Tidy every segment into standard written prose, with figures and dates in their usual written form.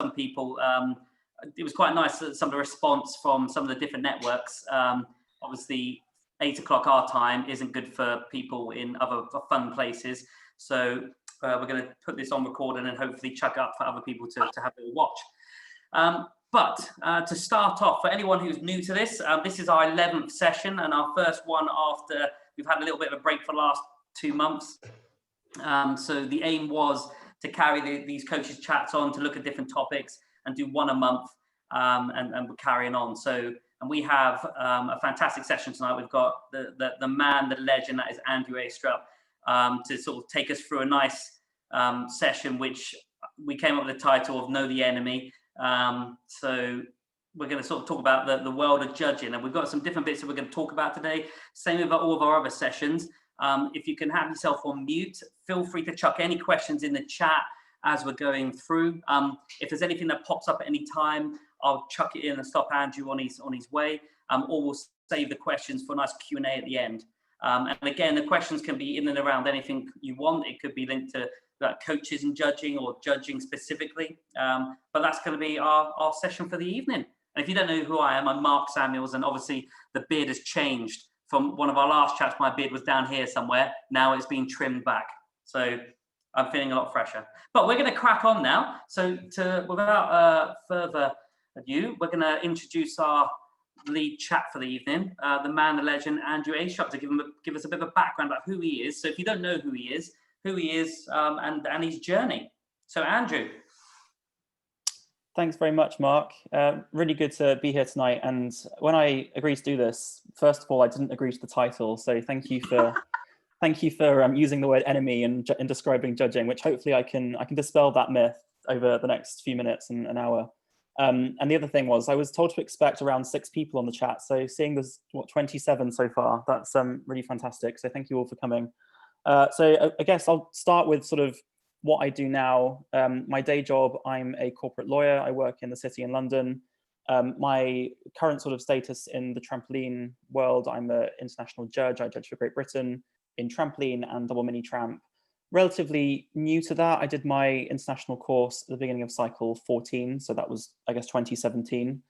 some people. It was quite nice, some of the response from some of the different networks. Obviously, 8 o'clock our time isn't good for people in other fun places. So we're going to put this on record and then hopefully chuck up for other people to have a watch. But to start off, for anyone who's new to this, this is our 11th session and our first one after we've had a little bit of a break for the last 2 months. So the aim was to carry these coaches' chats on, to look at different topics and do one a month, and we're carrying on. So, and we have a fantastic session tonight. We've got the man, the legend, that is Andrew Aistrup, to sort of take us through a nice session, which we came up with the title of Know the Enemy. So we're going to sort of talk about the world of judging, and we've got some different bits that we're going to talk about today. Same with all of our other sessions. If you can have yourself on mute, feel free to chuck any questions in the chat as we're going through. If there's anything that pops up at any time, I'll chuck it in and stop Andrew on his way, or we'll save the questions for a nice Q&A at the end. And again, the questions can be in and around anything you want. It could be linked to coaches and judging, or judging specifically. But that's going to be our session for the evening. And if you don't know who I am, I'm Mark Samuels, and obviously the beard has changed. From one of our last chats, my beard was down here somewhere. Now it's been trimmed back. So I'm feeling a lot fresher. But we're going to crack on now. So without further ado, we're going to introduce our lead chat for the evening, the man, the legend, Andrew Aistrup, to give us a bit of a background about who he is. So if you don't know who he is, and his journey. So Andrew. Thanks very much, Mark. Really good to be here tonight. And when I agreed to do this, first of all, I didn't agree to the title. So thank you for using the word enemy in describing judging, which hopefully I can dispel that myth over the next few minutes and an hour. And the other thing was, I was told to expect around 6 people on the chat. So seeing there's 27 so far, that's really fantastic. So thank you all for coming. So I guess I'll start with sort of what I do now. My day job, I'm a corporate lawyer. I work in the city in London. My current sort of status in the trampoline world, I'm an international judge. I judge for Great Britain in trampoline and double mini tramp. Relatively new to that. I did my international course at the beginning of cycle 14. So that was, I guess, 2017.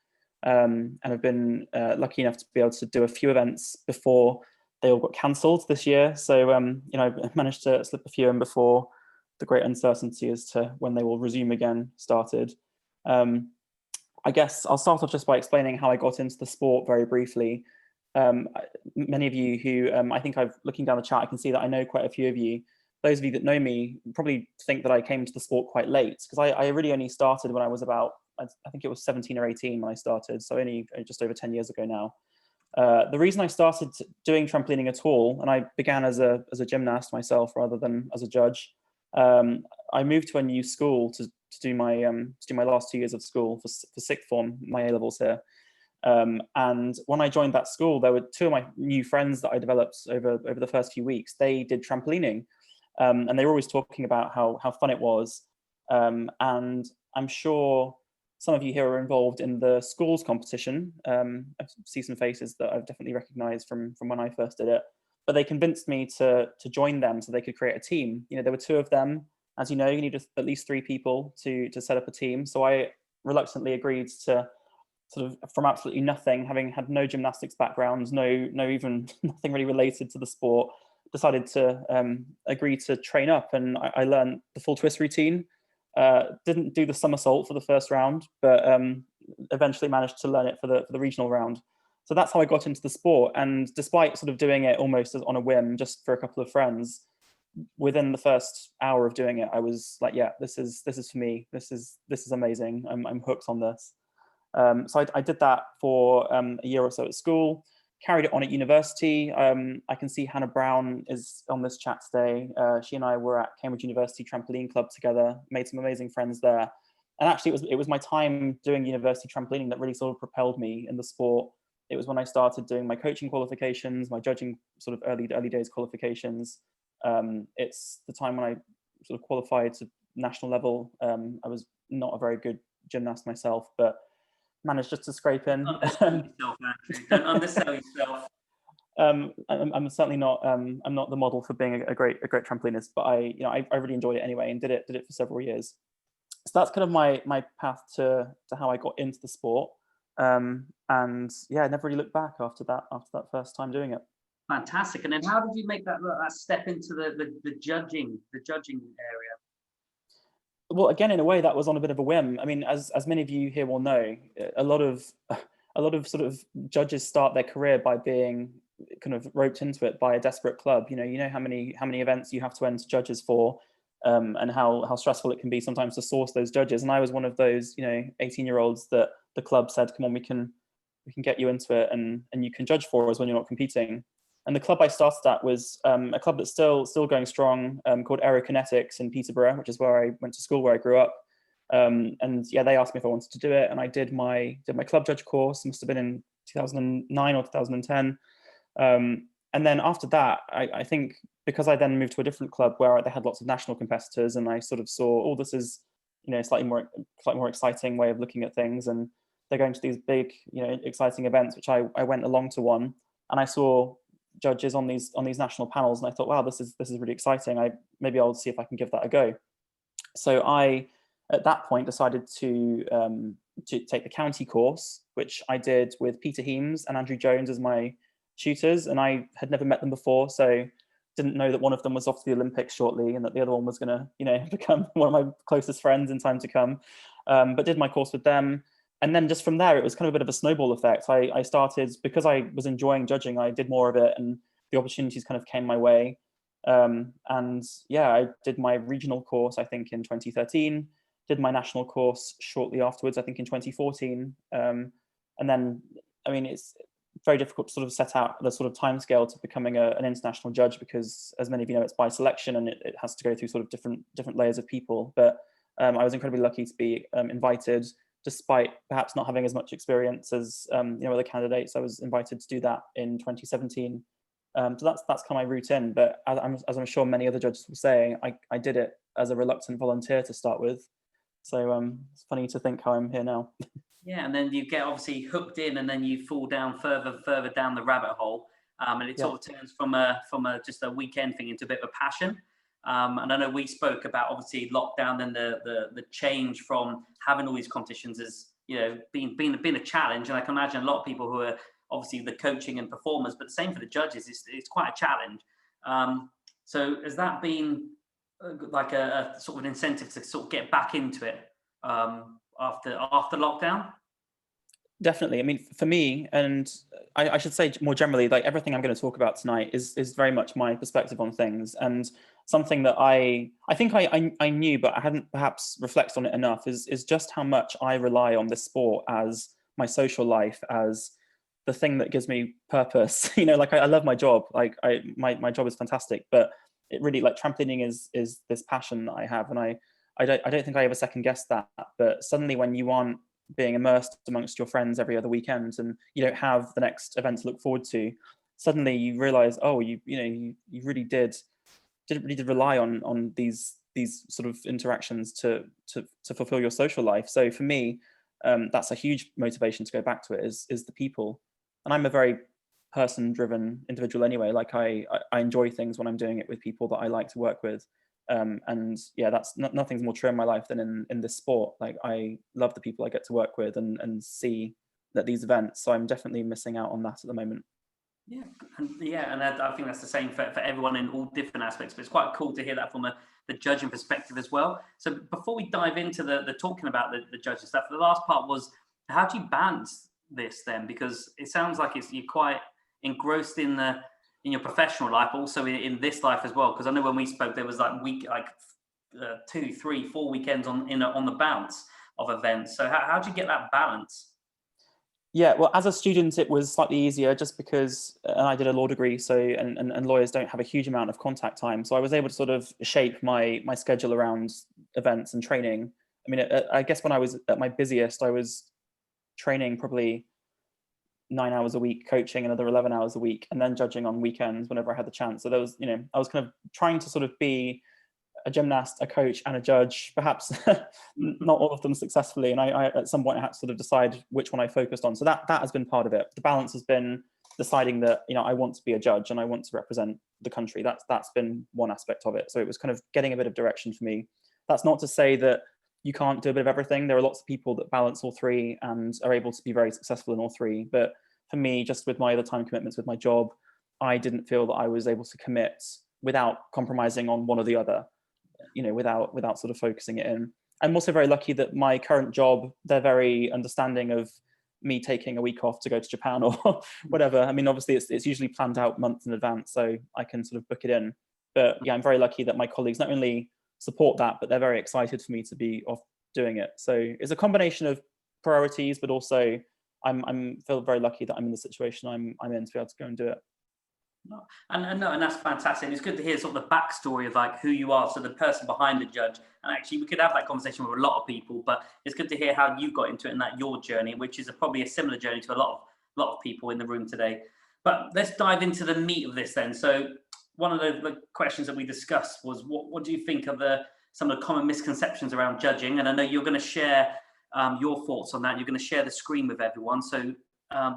And I've been lucky enough to be able to do a few events before they all got cancelled this year. So, I managed to slip a few in before the great uncertainty as to when they will resume again started. I guess I'll start off just by explaining how I got into the sport very briefly. Many of you who, I think looking down the chat, I can see that I know quite a few of you. Those of you that know me probably think that I came to the sport quite late, because I really only started when I was about, I think it was 17 or 18 when I started, so only just over 10 years ago now. The reason I started doing trampolining at all, and I began as a gymnast myself rather than as a judge, I moved to a new school to do my last 2 years of school for sixth form, my A levels here. And when I joined that school, there were 2 of my new friends that I developed over the first few weeks. They did trampolining, and they were always talking about how fun it was. And I'm sure some of you here are involved in the schools competition. I see some faces that I've definitely recognized from when I first did it. But they convinced me to join them so they could create a team. There were 2 of them. As you know, you need at least 3 people to set up a team. So I reluctantly agreed to, sort of from absolutely nothing, having had no gymnastics background, no even nothing really related to the sport, decided to agree to train up. And I learned the full twist routine. Didn't do the somersault for the first round, but eventually managed to learn it for the regional round. So that's how I got into the sport. And despite sort of doing it almost on a whim, just for a couple of friends, within the first hour of doing it, I was like, yeah, this is for me. This is amazing. I'm hooked on this. So I did that for a year or so at school, carried it on at university. I can see Hannah Brown is on this chat today. She and I were at Cambridge University Trampoline Club together, made some amazing friends there. And actually it was my time doing university trampolining that really sort of propelled me in the sport. It was when I started doing my coaching qualifications, my judging sort of early days qualifications. It's the time when I sort of qualified to national level. I was not a very good gymnast myself, but managed just to scrape in. Don't undersell yourself. I'm certainly not. I'm not the model for being a great trampolinist, but I really enjoyed it anyway, and did it for several years. so that's kind of my path to how I got into the sport. And yeah, I never really looked back after that first time doing it. Fantastic. And then how did you make that step into the judging area? Well, again, in a way, that was on a bit of a whim. I mean, as many of you here will know, a lot of sort of judges start their career by being kind of roped into it by a desperate club. You know how many events you have to enter judges for, and how stressful it can be sometimes to source those judges. And I was one of those 18-year-olds that the club said, come on, we can get you into it, and you can judge for us when you're not competing. And the club I started at was a club that's still going strong, called Aerokinetics in Peterborough, which is where I went to school, where I grew up. And yeah, they asked me if I wanted to do it, and I did my club judge course. Must have been in 2009 or 2010. And then after that, I think because I then moved to a different club where they had lots of national competitors, and I sort of saw, oh, this is slightly more exciting way of looking at things, and they're going to these big exciting events, which I went along to one, and I saw judges on these national panels, and I thought, wow, this is really exciting. Maybe I'll see if I can give that a go. So I, at that point, decided to take the county course, which I did with Peter Heames and Andrew Jones as my tutors, and I had never met them before, so didn't know that one of them was off to the Olympics shortly, and that the other one was going to become one of my closest friends in time to come. But did my course with them. And then just from there, it was kind of a bit of a snowball effect. I started, because I was enjoying judging, I did more of it, and the opportunities kind of came my way. And yeah, I did my regional course, I think, in 2013, did my national course shortly afterwards, I think in 2014. And then, I mean, it's very difficult to sort of set out the sort of timescale to becoming an international judge, because, as many of you know, it's by selection, and it has to go through sort of different layers of people. But I was incredibly lucky to be invited, despite perhaps not having as much experience as other candidates. I was invited to do that in 2017. So that's kind of my route in. But as I'm sure many other judges will say, I did it as a reluctant volunteer to start with. So it's funny to think how I'm here now. Yeah, and then you get obviously hooked in, and then you fall down further down the rabbit hole, and it sort of turns from just a weekend thing into a bit of a passion. And I know we spoke about obviously lockdown and the change from having all these competitions as being a challenge. And I can imagine a lot of people who are obviously the coaching and performers, but the same for the judges. It's quite a challenge. So has that been like a sort of an incentive to sort of get back into it after lockdown? Definitely. I mean, for me, and I should say more generally, like everything I'm going to talk about tonight is very much my perspective on things, and something that I think I knew, but I hadn't perhaps reflected on it enough, is just how much I rely on this sport as my social life, as the thing that gives me purpose. Like I love my job. Like my job is fantastic, but it really, like, trampolining is this passion that I have, and I don't think I ever second guessed that. But suddenly, when you aren't being immersed amongst your friends every other weekend, and you don't have the next event to look forward to, suddenly you realize, oh, you really did rely on these sort of interactions to fulfill your social life. So for me, that's a huge motivation to go back to it, is the people. And I'm a very person-driven individual anyway. Like I enjoy things when I'm doing it with people that I like to work with. And yeah, that's nothing's more true in my life than in this sport. Like I love the people I get to work with and see at these events. So I'm definitely missing out on that at the moment. Yeah, and I think that's the same for everyone in all different aspects. But it's quite cool to hear that from the judging perspective as well. So before we dive into the talking about the judging stuff, the last part was, how do you balance this then? Because it sounds like you're quite engrossed in your professional life, also in this life as well. Because I know when we spoke, there was like 2, 3, 4 weekends on the bounce of events. So how do you get that balance? Yeah, well, as a student, it was slightly easier just because I did a law degree, so and lawyers don't have a huge amount of contact time. So I was able to sort of shape my schedule around events and training. I mean, I guess when I was at my busiest, I was training probably 9 hours a week, coaching another 11 hours a week, and then judging on weekends whenever I had the chance. So there was, I was kind of trying to sort of be a gymnast, a coach, and a judge, perhaps not all of them successfully. And I at some point I had to sort of decide which one I focused on. So that has been part of it. The balance has been deciding that, I want to be a judge and I want to represent the country. That's been one aspect of it. So it was kind of getting a bit of direction for me. That's not to say that, you can't do a bit of everything. There are lots of people that balance all three and are able to be very successful in all three. But for me, just with my other time commitments with my job, I didn't feel that I was able to commit without compromising on one or the other, without sort of focusing it in. I'm also very lucky that my current job, they're very understanding of me taking a week off to go to Japan or whatever. I mean, obviously it's usually planned out months in advance, so I can sort of book it in. But yeah, I'm very lucky that my colleagues not only support that, but they're very excited for me to be off doing it. So it's a combination of priorities, but also I'm feel very lucky that I'm in the situation I'm in to be able to go and do it. And that's fantastic. It's good to hear sort of the backstory of like who you are, so the person behind the judge. And actually, we could have that conversation with a lot of people, but it's good to hear how you got into it and that your journey, which is probably a similar journey to a lot of people in the room today. But let's dive into the meat of this then. So one of the questions that we discussed was what do you think of some of the common misconceptions around judging? And I know you're going to share your thoughts on that. You're going to share the screen with everyone. So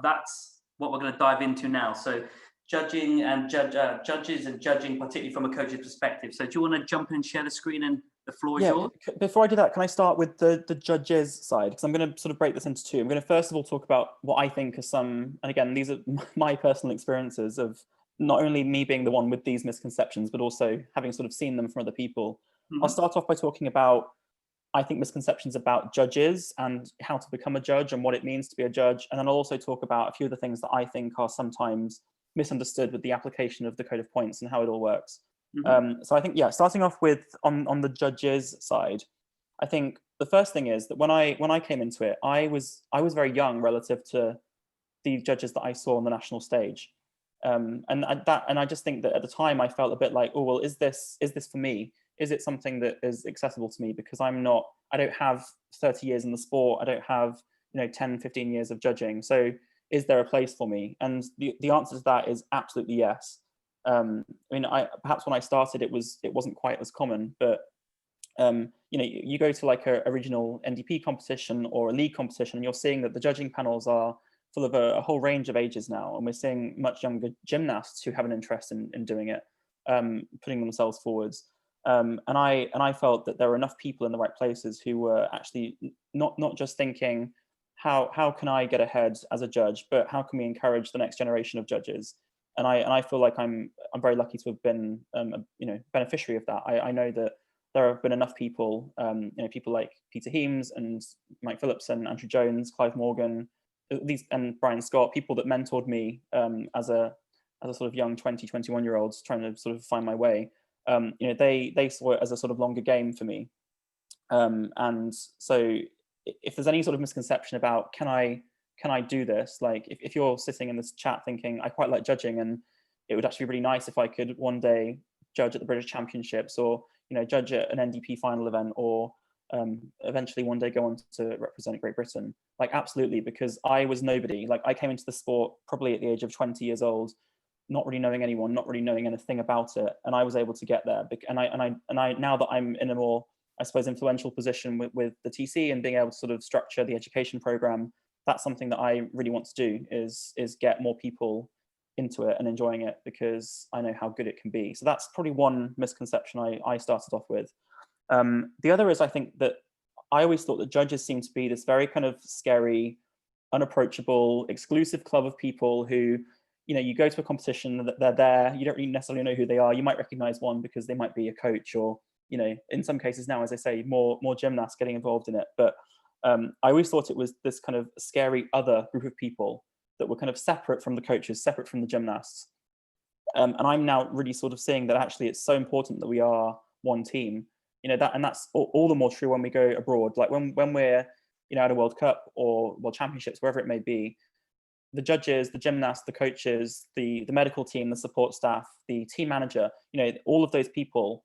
that's what we're going to dive into now. So judging and judges and judging, particularly from a coach's perspective. So do you want to jump in and share the screen, and the floor is yours? Before I do that, can I start with the judges side? Because I'm going to sort of break this into two. I'm going to first of all talk about what I think are some, and again, these are my personal experiences of not only me being the one with these misconceptions, but also having sort of seen them from other people. Mm-hmm. I'll start off by talking about, I think, misconceptions about judges and how to become a judge and what it means to be a judge. And then I'll also talk about a few of the things that I think are sometimes misunderstood with the application of the code of points and how it all works. Mm-hmm. So I think, starting off with on the judges side, I think the first thing is that when I came into it, I was very young relative to the judges that I saw on the national stage. And I just think that at the time I felt a bit like, oh, well, is this for me? Is it something that is accessible to me? Because I don't have 30 years in the sport. I don't have 10, 15 years of judging. So is there a place for me? And the answer to that is absolutely yes. I mean, perhaps when I started, it wasn't quite as common, but you go to like a regional NDP competition or a league competition, and you're seeing that the judging panels are full of a whole range of ages now, and we're seeing much younger gymnasts who have an interest in doing it, putting themselves forwards. And I felt that there were enough people in the right places who were actually not just thinking, how can I get ahead as a judge, but how can we encourage the next generation of judges? And I feel like I'm very lucky to have been beneficiary of that. I know that there have been enough people, people like Peter Heames and Mike Phillips and Andrew Jones, Clive Morgan, and Brian Scott, people that mentored me as a sort of young 20, 21-year-olds trying to sort of find my way. They saw it as a sort of longer game for me. And so if there's any sort of misconception about can I do this, like if you're sitting in this chat thinking I quite like judging and it would actually be really nice if I could one day judge at the British Championships or judge at an NDP final event or eventually one day go on to represent Great Britain, like absolutely, because I was nobody. Like I came into the sport probably at the age of 20 years old, not really knowing anyone, not really knowing anything about it, and I was able to get there. And I now that I'm in a more, I suppose, influential position with the TC and being able to sort of structure the education program, that's something that I really want to do is get more people into it and enjoying it, because I know how good it can be. So that's probably one misconception I started off with. The other is, I think that I always thought that judges seem to be this very kind of scary, unapproachable, exclusive club of people who, you go to a competition, they're there, you don't really necessarily know who they are. You might recognize one because they might be a coach or, in some cases now, as I say, more gymnasts getting involved in it. But I always thought it was this kind of scary other group of people that were kind of separate from the coaches, separate from the gymnasts. And I'm now really sort of seeing that actually it's so important that we are one team. That's all the more true when we go abroad. Like when we're, at a World Cup or World Championships, wherever it may be, the judges, the gymnasts, the coaches, the medical team, the support staff, the team manager, all of those people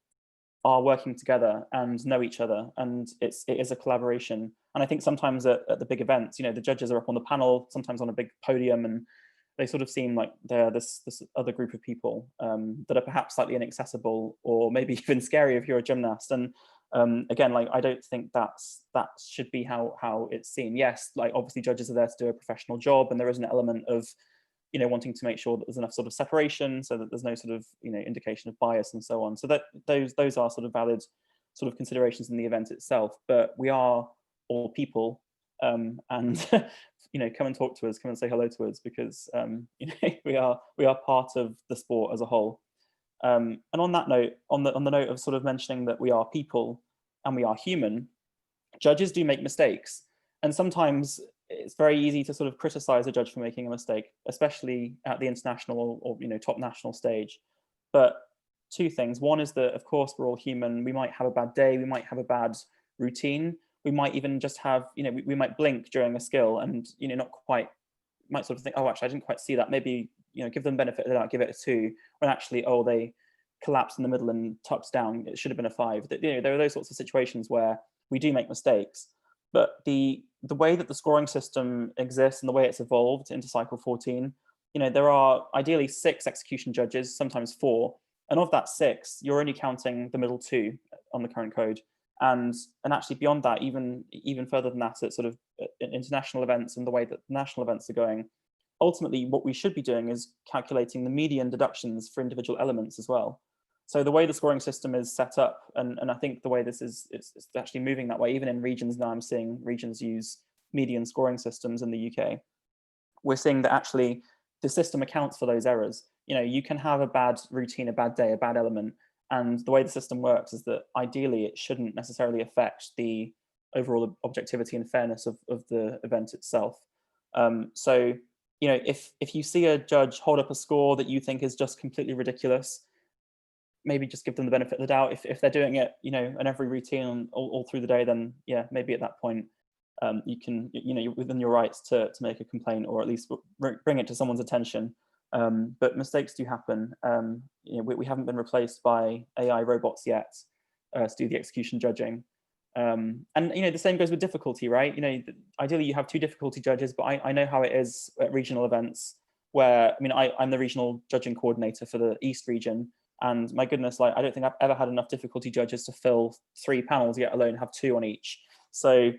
are working together and know each other, and it is a collaboration. And I think sometimes at the big events, the judges are up on the panel, sometimes on a big podium, and they sort of seem like they're this other group of people that are perhaps slightly inaccessible or maybe even scary if you're a gymnast. And again, like I don't think that should be how it's seen. Yes, like obviously judges are there to do a professional job, and there is an element of wanting to make sure that there's enough sort of separation so that there's no sort of indication of bias and so on. So that those are sort of valid sort of considerations in the event itself, but we are all people, and come and talk to us, come and say hello to us, because we are part of the sport as a whole. And on that note, on the note of sort of mentioning that we are people and we are human, judges do make mistakes, and sometimes it's very easy to sort of criticize a judge for making a mistake, especially at the international or top national stage. But two things. One is that, of course, we're all human. We might have a bad day. We might have a bad routine. We might even just have, we might blink during a skill and, not quite, might sort of think, oh, actually, I didn't quite see that. Maybe, give them benefit of the doubt, give it a 2, when actually, oh, they collapsed in the middle and tucked down. It should have been a 5. There are those sorts of situations where we do make mistakes. But the way that the scoring system exists and the way it's evolved into cycle 14, there are ideally 6 execution judges, sometimes 4. And of that 6, you're only counting the middle 2 on the current code. And actually beyond that, even further than that, at sort of international events and the way that national events are going, ultimately what we should be doing is calculating the median deductions for individual elements as well. So the way the scoring system is set up, and I think the way this is, it's actually moving that way, even in regions now, I'm seeing regions use median scoring systems in the UK. We're seeing that actually the system accounts for those errors. You can have a bad routine, a bad day, a bad element, and the way the system works is that ideally it shouldn't necessarily affect the overall objectivity and fairness of the event itself. So, if you see a judge hold up a score that you think is just completely ridiculous, maybe just give them the benefit of the doubt. If they're doing it, in every routine all through the day, then yeah, maybe at that point you can, you're within your rights to make a complaint, or at least bring it to someone's attention. But mistakes do happen. We haven't been replaced by AI robots yet to do the execution judging. And the same goes with difficulty, right? Ideally you have 2 difficulty judges, but I know how it is at regional events where, I'm the regional judging coordinator for the East region. And my goodness, I don't think I've ever had enough difficulty judges to fill 3 panels, yet alone have 2 on each. So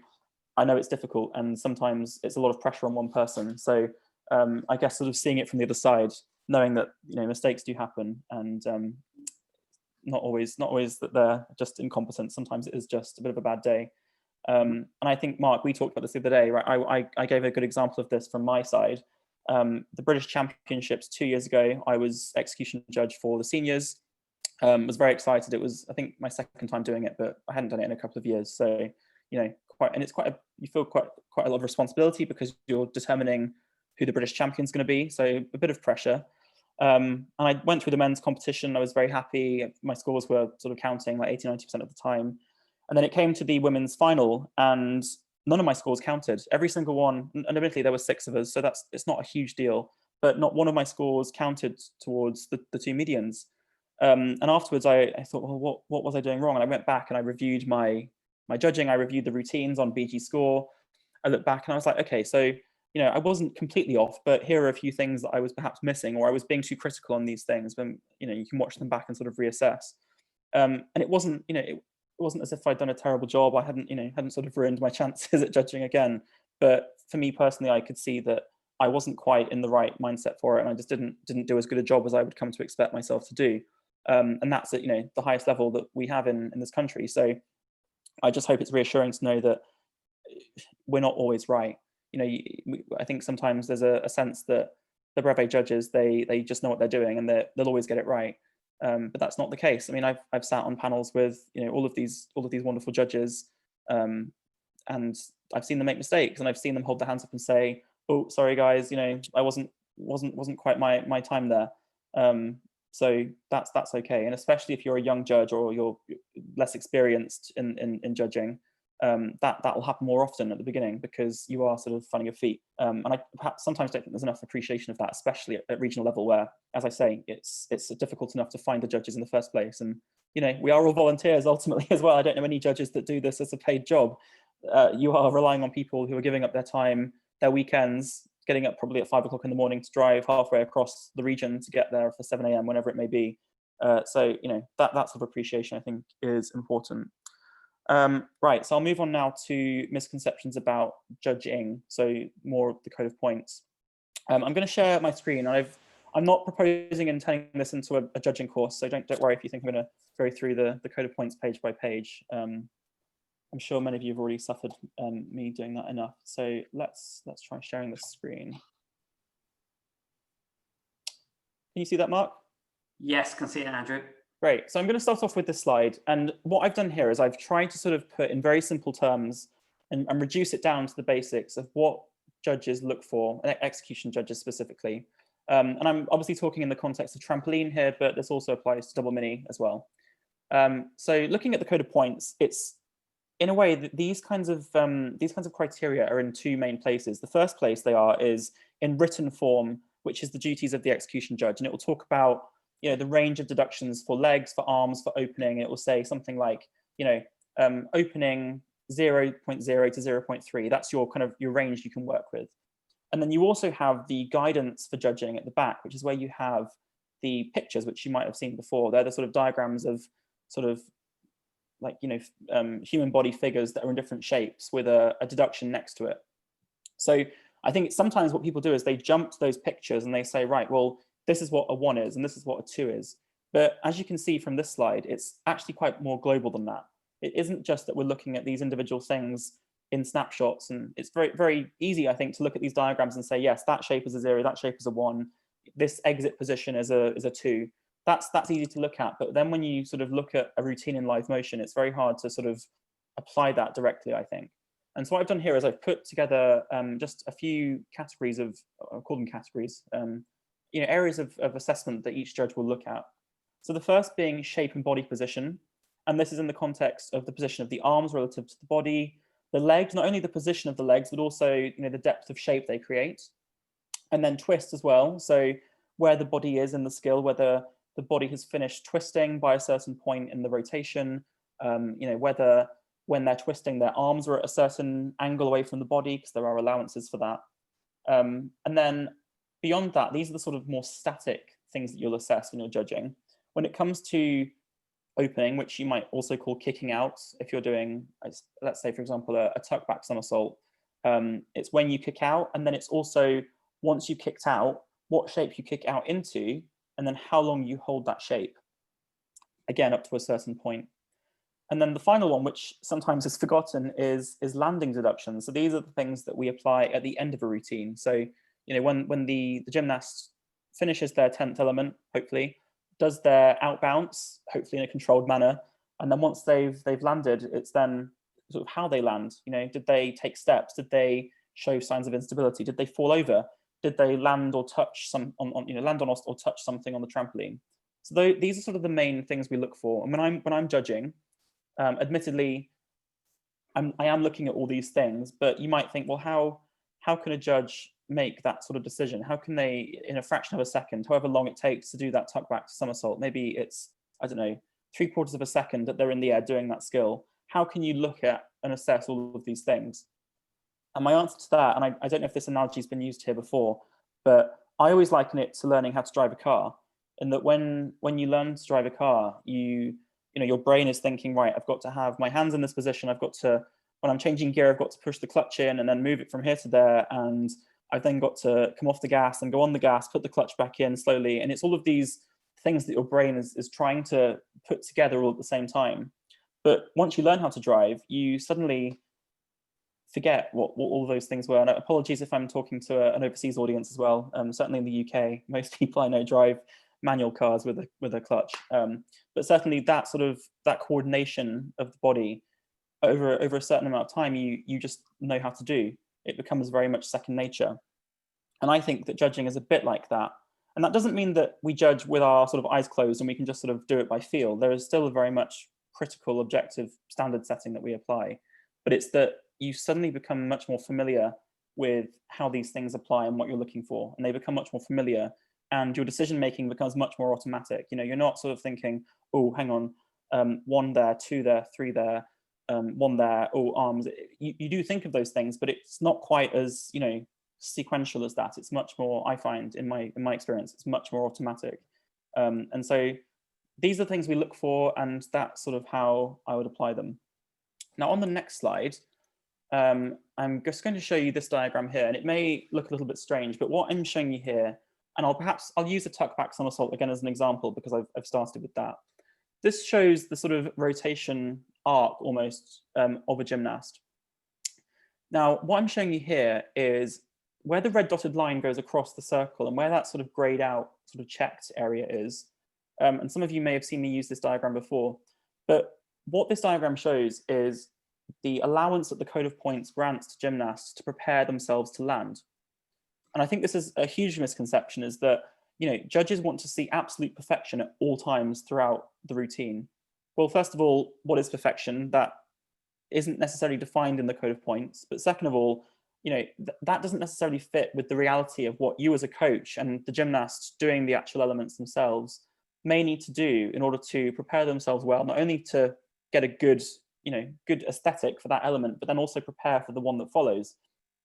I know it's difficult, and sometimes it's a lot of pressure on one person. So I guess sort of seeing it from the other side, knowing that mistakes do happen, and not always that they're just incompetent. Sometimes it is just a bit of a bad day. And I think, Mark, we talked about this the other day, right? I gave a good example of this from my side. The British Championships 2 years ago, I was execution judge for the seniors. Was very excited. It was, I think, my second time doing it, but I hadn't done it in a couple of years. So, you feel quite a lot of responsibility, because you're determining who the British champion's going to be. So a bit of pressure. And I went through the men's competition. I was very happy. My scores were sort of counting like 80-90% of the time. And then it came to the women's final, and none of my scores counted. Every single one, and admittedly there were 6 of us, so it's not a huge deal, but not one of my scores counted towards the 2 medians. And afterwards I thought, well, what was I doing wrong? And I went back and I reviewed my judging. I reviewed the routines on BG Score. I looked back and I was like, okay, so I wasn't completely off, but here are a few things that I was perhaps missing, or I was being too critical on these things. When you can watch them back and sort of reassess. And it wasn't it wasn't as if I'd done a terrible job. I hadn't sort of ruined my chances at judging again. But for me personally, I could see that I wasn't quite in the right mindset for it, and I just didn't do as good a job as I would come to expect myself to do. And that's at the highest level that we have in this country. So I just hope it's reassuring to know that we're not always right. I think sometimes there's a sense that the brevet judges, they just know what they're doing and they'll always get it right. But that's not the case. I've sat on panels with all of these wonderful judges, and I've seen them make mistakes, and I've seen them hold their hands up and say, "Oh, sorry guys, I wasn't quite my time there." So that's okay, and especially if you're a young judge or you're less experienced in judging, that will happen more often at the beginning, because you are sort of finding your feet. And I perhaps sometimes don't think there's enough appreciation of that, especially at regional level, where, as I say, it's difficult enough to find the judges in the first place. And we are all volunteers ultimately as well. I don't know any judges that do this as a paid job. You are relying on people who are giving up their time, their weekends, getting up probably at 5 o'clock in the morning to drive halfway across the region to get there for 7 a.m, whenever it may be. So that sort of appreciation, I think, is important. Right, so I'll move on now to misconceptions about judging, so more of the code of points. I'm going to share my screen. I'm not proposing and turning this into a judging course, so don't worry if you think I'm going to go through the code of points page by page. I'm sure many of you have already suffered me doing that enough. So let's try sharing the screen. Can you see that, Mark? Yes, can see it, Andrew. Great. So I'm going to start off with this slide. And what I've done here is I've tried to sort of put in very simple terms and reduce it down to the basics of what judges look for, and execution judges specifically. And I'm obviously talking in the context of trampoline here, but this also applies to double mini as well. So looking at the code of points, it's in a way that these kinds of criteria are in two main places. The first place they are is in written form, which is the duties of the execution judge, and it will talk about the range of deductions for legs, for arms, for opening. It will say something like opening 0.0 to 0.3. That's your kind of your range you can work with. And then you also have the guidance for judging at the back, which is where you have the pictures, which you might have seen before. They're the sort of diagrams of sort of like human body figures that are in different shapes with a deduction next to it. So I think sometimes what people do is they jump to those pictures and they say, right, well, this is what a 1 is and this is what a 2 is. But as you can see from this slide, it's actually quite more global than that. It isn't just that we're looking at these individual things in snapshots, and it's very, very easy, I think, to look at these diagrams and say, yes, that shape is a 0, that shape is a 1, this exit position is a 2. That's easy to look at. But then when you sort of look at a routine in live motion, it's very hard to sort of apply that directly, I think. And so what I've done here is I've put together just a few categories of, I'll call them categories, areas of assessment that each judge will look at. So the first being shape and body position. And this is in the context of the position of the arms relative to the body, the legs, not only the position of the legs, but also the depth of shape they create. And then twist as well. So where the body is in the skill, whether the body has finished twisting by a certain point in the rotation, whether when they're twisting, their arms are at a certain angle away from the body, because there are allowances for that. And then beyond that, these are the sort of more static things that you'll assess when you're judging. When it comes to opening, which you might also call kicking out, if you're doing, let's say, for example, a tuck back somersault, it's when you kick out, and then it's also once you kicked out, what shape you kick out into, and then how long you hold that shape, again, up to a certain point. And then the final one, which sometimes is forgotten, is landing deductions. So these are the things that we apply at the end of a routine. So when the gymnast finishes their 10th element, hopefully, does their out bounce, hopefully in a controlled manner, and then once they've landed, it's then sort of how they land. Did they take steps? Did they show signs of instability? Did they fall over? Did they land or touch land on or touch something on the trampoline? So these are sort of the main things we look for. And when I'm judging, admittedly, I am looking at all these things, but you might think, well, how can a judge make that sort of decision? How can they, in a fraction of a second, however long it takes to do that tuck back somersault, maybe it's, I don't know, 3/4 of a second that they're in the air doing that skill. How can you look at and assess all of these things? And my answer to that, and I don't know if this analogy has been used here before, but I always liken it to learning how to drive a car. In that when you learn to drive a car, your brain is thinking, right, I've got to have my hands in this position. I've got to, when I'm changing gear, I've got to push the clutch in and then move it from here to there. And I've then got to come off the gas and go on the gas, put the clutch back in slowly. And it's all of these things that your brain is trying to put together all at the same time. But once you learn how to drive, you suddenly forget what all those things were. And apologies if I'm talking to an overseas audience as well. Certainly in the UK, most people I know drive manual cars with a clutch. But certainly that coordination of the body over a certain amount of time, you just know how to do. It becomes very much second nature. And I think that judging is a bit like that. And that doesn't mean that we judge with our sort of eyes closed and we can just sort of do it by feel. There is still a very much critical, objective standard setting that we apply. But it's that you suddenly become much more familiar with how these things apply and what you're looking for. And they become much more familiar, and your decision making becomes much more automatic. You're not sort of thinking, oh, hang on, 1 there, 2 there, 3 there, 1 there, oh, arms. You do think of those things, but it's not quite as sequential as that. It's much more, I find, in my experience, it's much more automatic. And so these are things we look for, and that's sort of how I would apply them. Now on the next slide, I'm just going to show you this diagram here, and it may look a little bit strange, but what I'm showing you here And I'll use the tuck back somersault again as an example because I've started with that. This shows the sort of rotation arc almost of a gymnast. Now, what I'm showing you here is where the red dotted line goes across the circle and where that sort of grayed out sort of checked area is. And some of you may have seen me use this diagram before, but what this diagram shows is the allowance that the code of points grants to gymnasts to prepare themselves to land. And I think this is a huge misconception, is that, you know, judges want to see absolute perfection at all times throughout the routine. Well, first of all, what is perfection? That isn't necessarily defined in the code of points. But second of all, you know, that doesn't necessarily fit with the reality of what you as a coach and the gymnasts doing the actual elements themselves may need to do in order to prepare themselves well, not only to get a good, you know, good aesthetic for that element, but then also prepare for the one that follows.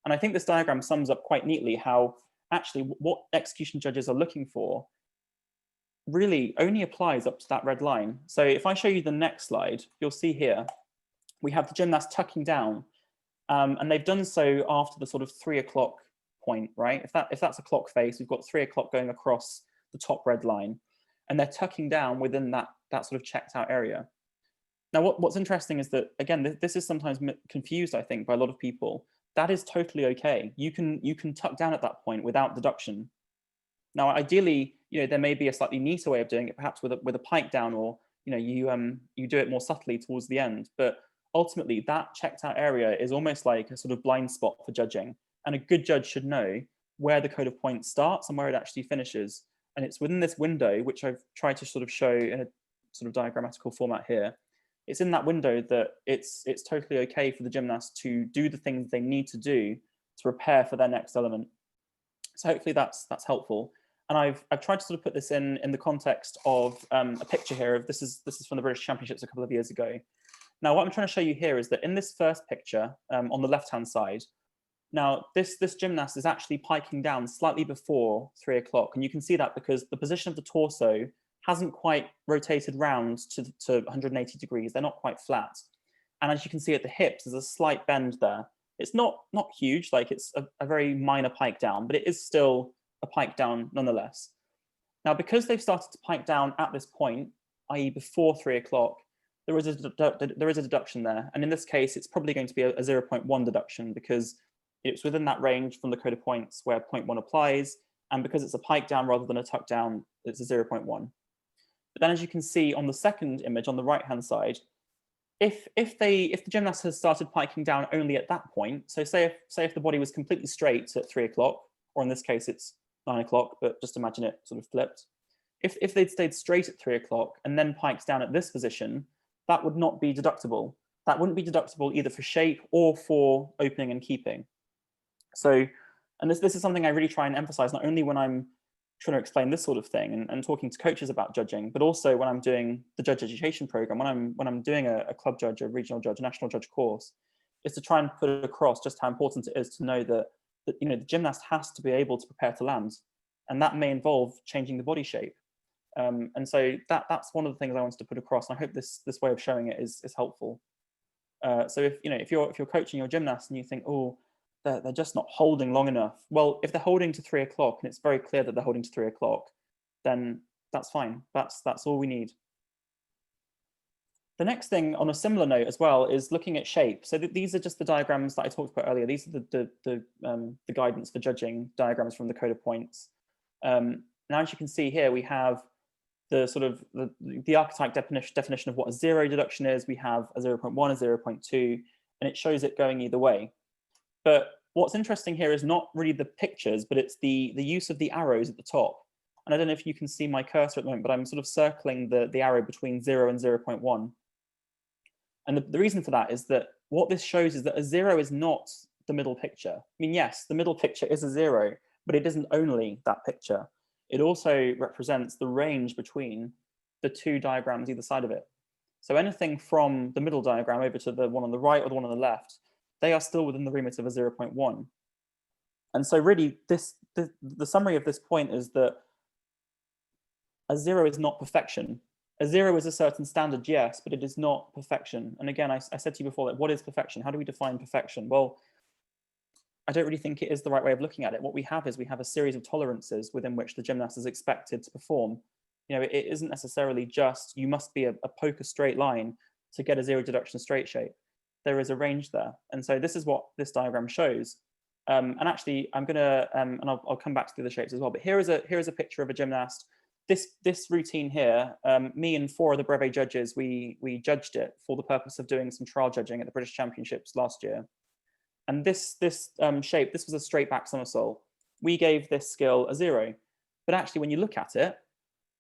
And I think this diagram sums up quite neatly how actually what execution judges are looking for really only applies up to that red line. So if I show you the next slide, you'll see here, we have the gymnast tucking down, and they've done so after the sort of 3 o'clock point, right? If that's a clock face, we've got 3 o'clock going across the top red line, and they're tucking down within that sort of checked out area. Now, what's interesting is that, again, this is sometimes confused, I think, by a lot of people. That is totally okay. You can tuck down at that point without deduction. Now, ideally, you know, there may be a slightly neater way of doing it, perhaps with a pike down, or you know, you do it more subtly towards the end. But ultimately, that checked out area is almost like a sort of blind spot for judging, and a good judge should know where the code of points starts and where it actually finishes. And it's within this window, which I've tried to sort of show in a sort of diagrammatical format here. It's in that window that it's totally okay for the gymnast to do the things they need to do to prepare for their next element. So hopefully that's helpful. And I've tried to sort of put this in the context of a picture here of this is from the British Championships a couple of years ago. Now, what I'm trying to show you here is that in this first picture on the left-hand side, now this gymnast is actually piking down slightly before 3 o'clock, and you can see that because the position of the torso hasn't quite rotated round to 180 degrees. They're not quite flat. And as you can see at the hips, there's a slight bend there. It's not huge, like it's a very minor pike down, but it is still a pike down nonetheless. Now, because they've started to pike down at this point, i.e. before 3 o'clock, there is a deduction there. And in this case, it's probably going to be a 0.1 deduction because it's within that range from the code of points where 0.1 applies. And because it's a pike down rather than a tuck down, it's a 0.1. But then as you can see on the second image on the right-hand side, if the gymnast has started piking down only at that point, so say if the body was completely straight at 3 o'clock, or in this case it's 9 o'clock, but just imagine it sort of flipped. If they'd stayed straight at 3 o'clock and then pikes down at this position, that would not be deductible. That wouldn't be deductible either for shape or for opening and keeping. So, and this is something I really try and emphasize, not only when I'm trying to explain this sort of thing and talking to coaches about judging, but also when I'm doing the judge education program, when I'm doing a club judge, a regional judge, a national judge course, is to try and put across just how important it is to know that you know, the gymnast has to be able to prepare to land, and that may involve changing the body shape. And so that's one of the things I wanted to put across, and I hope this way of showing it is helpful. So if you're coaching your gymnast and you think, oh, they're just not holding long enough. Well, if they're holding to 3 o'clock and it's very clear that they're holding to 3 o'clock, then that's fine. That's all we need. The next thing on a similar note as well is looking at shape. So these are just the diagrams that I talked about earlier. These are the guidance for judging diagrams from the code of points. Now, as you can see here, we have the sort of the archetype definition of what a 0 deduction is. We have a 0.1, a 0.2, and it shows it going either way. But what's interesting here is not really the pictures, but it's the use of the arrows at the top. And I don't know if you can see my cursor at the moment, but I'm sort of circling the arrow between 0 and 0.1. And the reason for that is that what this shows is that a 0 is not the middle picture. I mean, yes, the middle picture is a 0, but it isn't only that picture. It also represents the range between the two diagrams either side of it. So anything from the middle diagram over to the one on the right or the one on the left, they are still within the remit of a 0.1. And so really the summary of this point is that a 0 is not perfection. A 0 is a certain standard, yes, but it is not perfection. And again, I said to you before, like, what is perfection? How do we define perfection? Well, I don't really think it is the right way of looking at it. What we have is we have a series of tolerances within which the gymnast is expected to perform. It isn't necessarily just you must be a poker straight line to get a zero deduction straight shape. There is a range there. And so this is what this diagram shows. And actually, I'm going to, and I'll come back to the other shapes as well, but here is a picture of a gymnast. This routine here, me and 4 of the brevet judges, we judged it for the purpose of doing some trial judging at the British Championships last year. And this shape, this was a straight back somersault. We gave this skill a 0. But actually, when you look at it,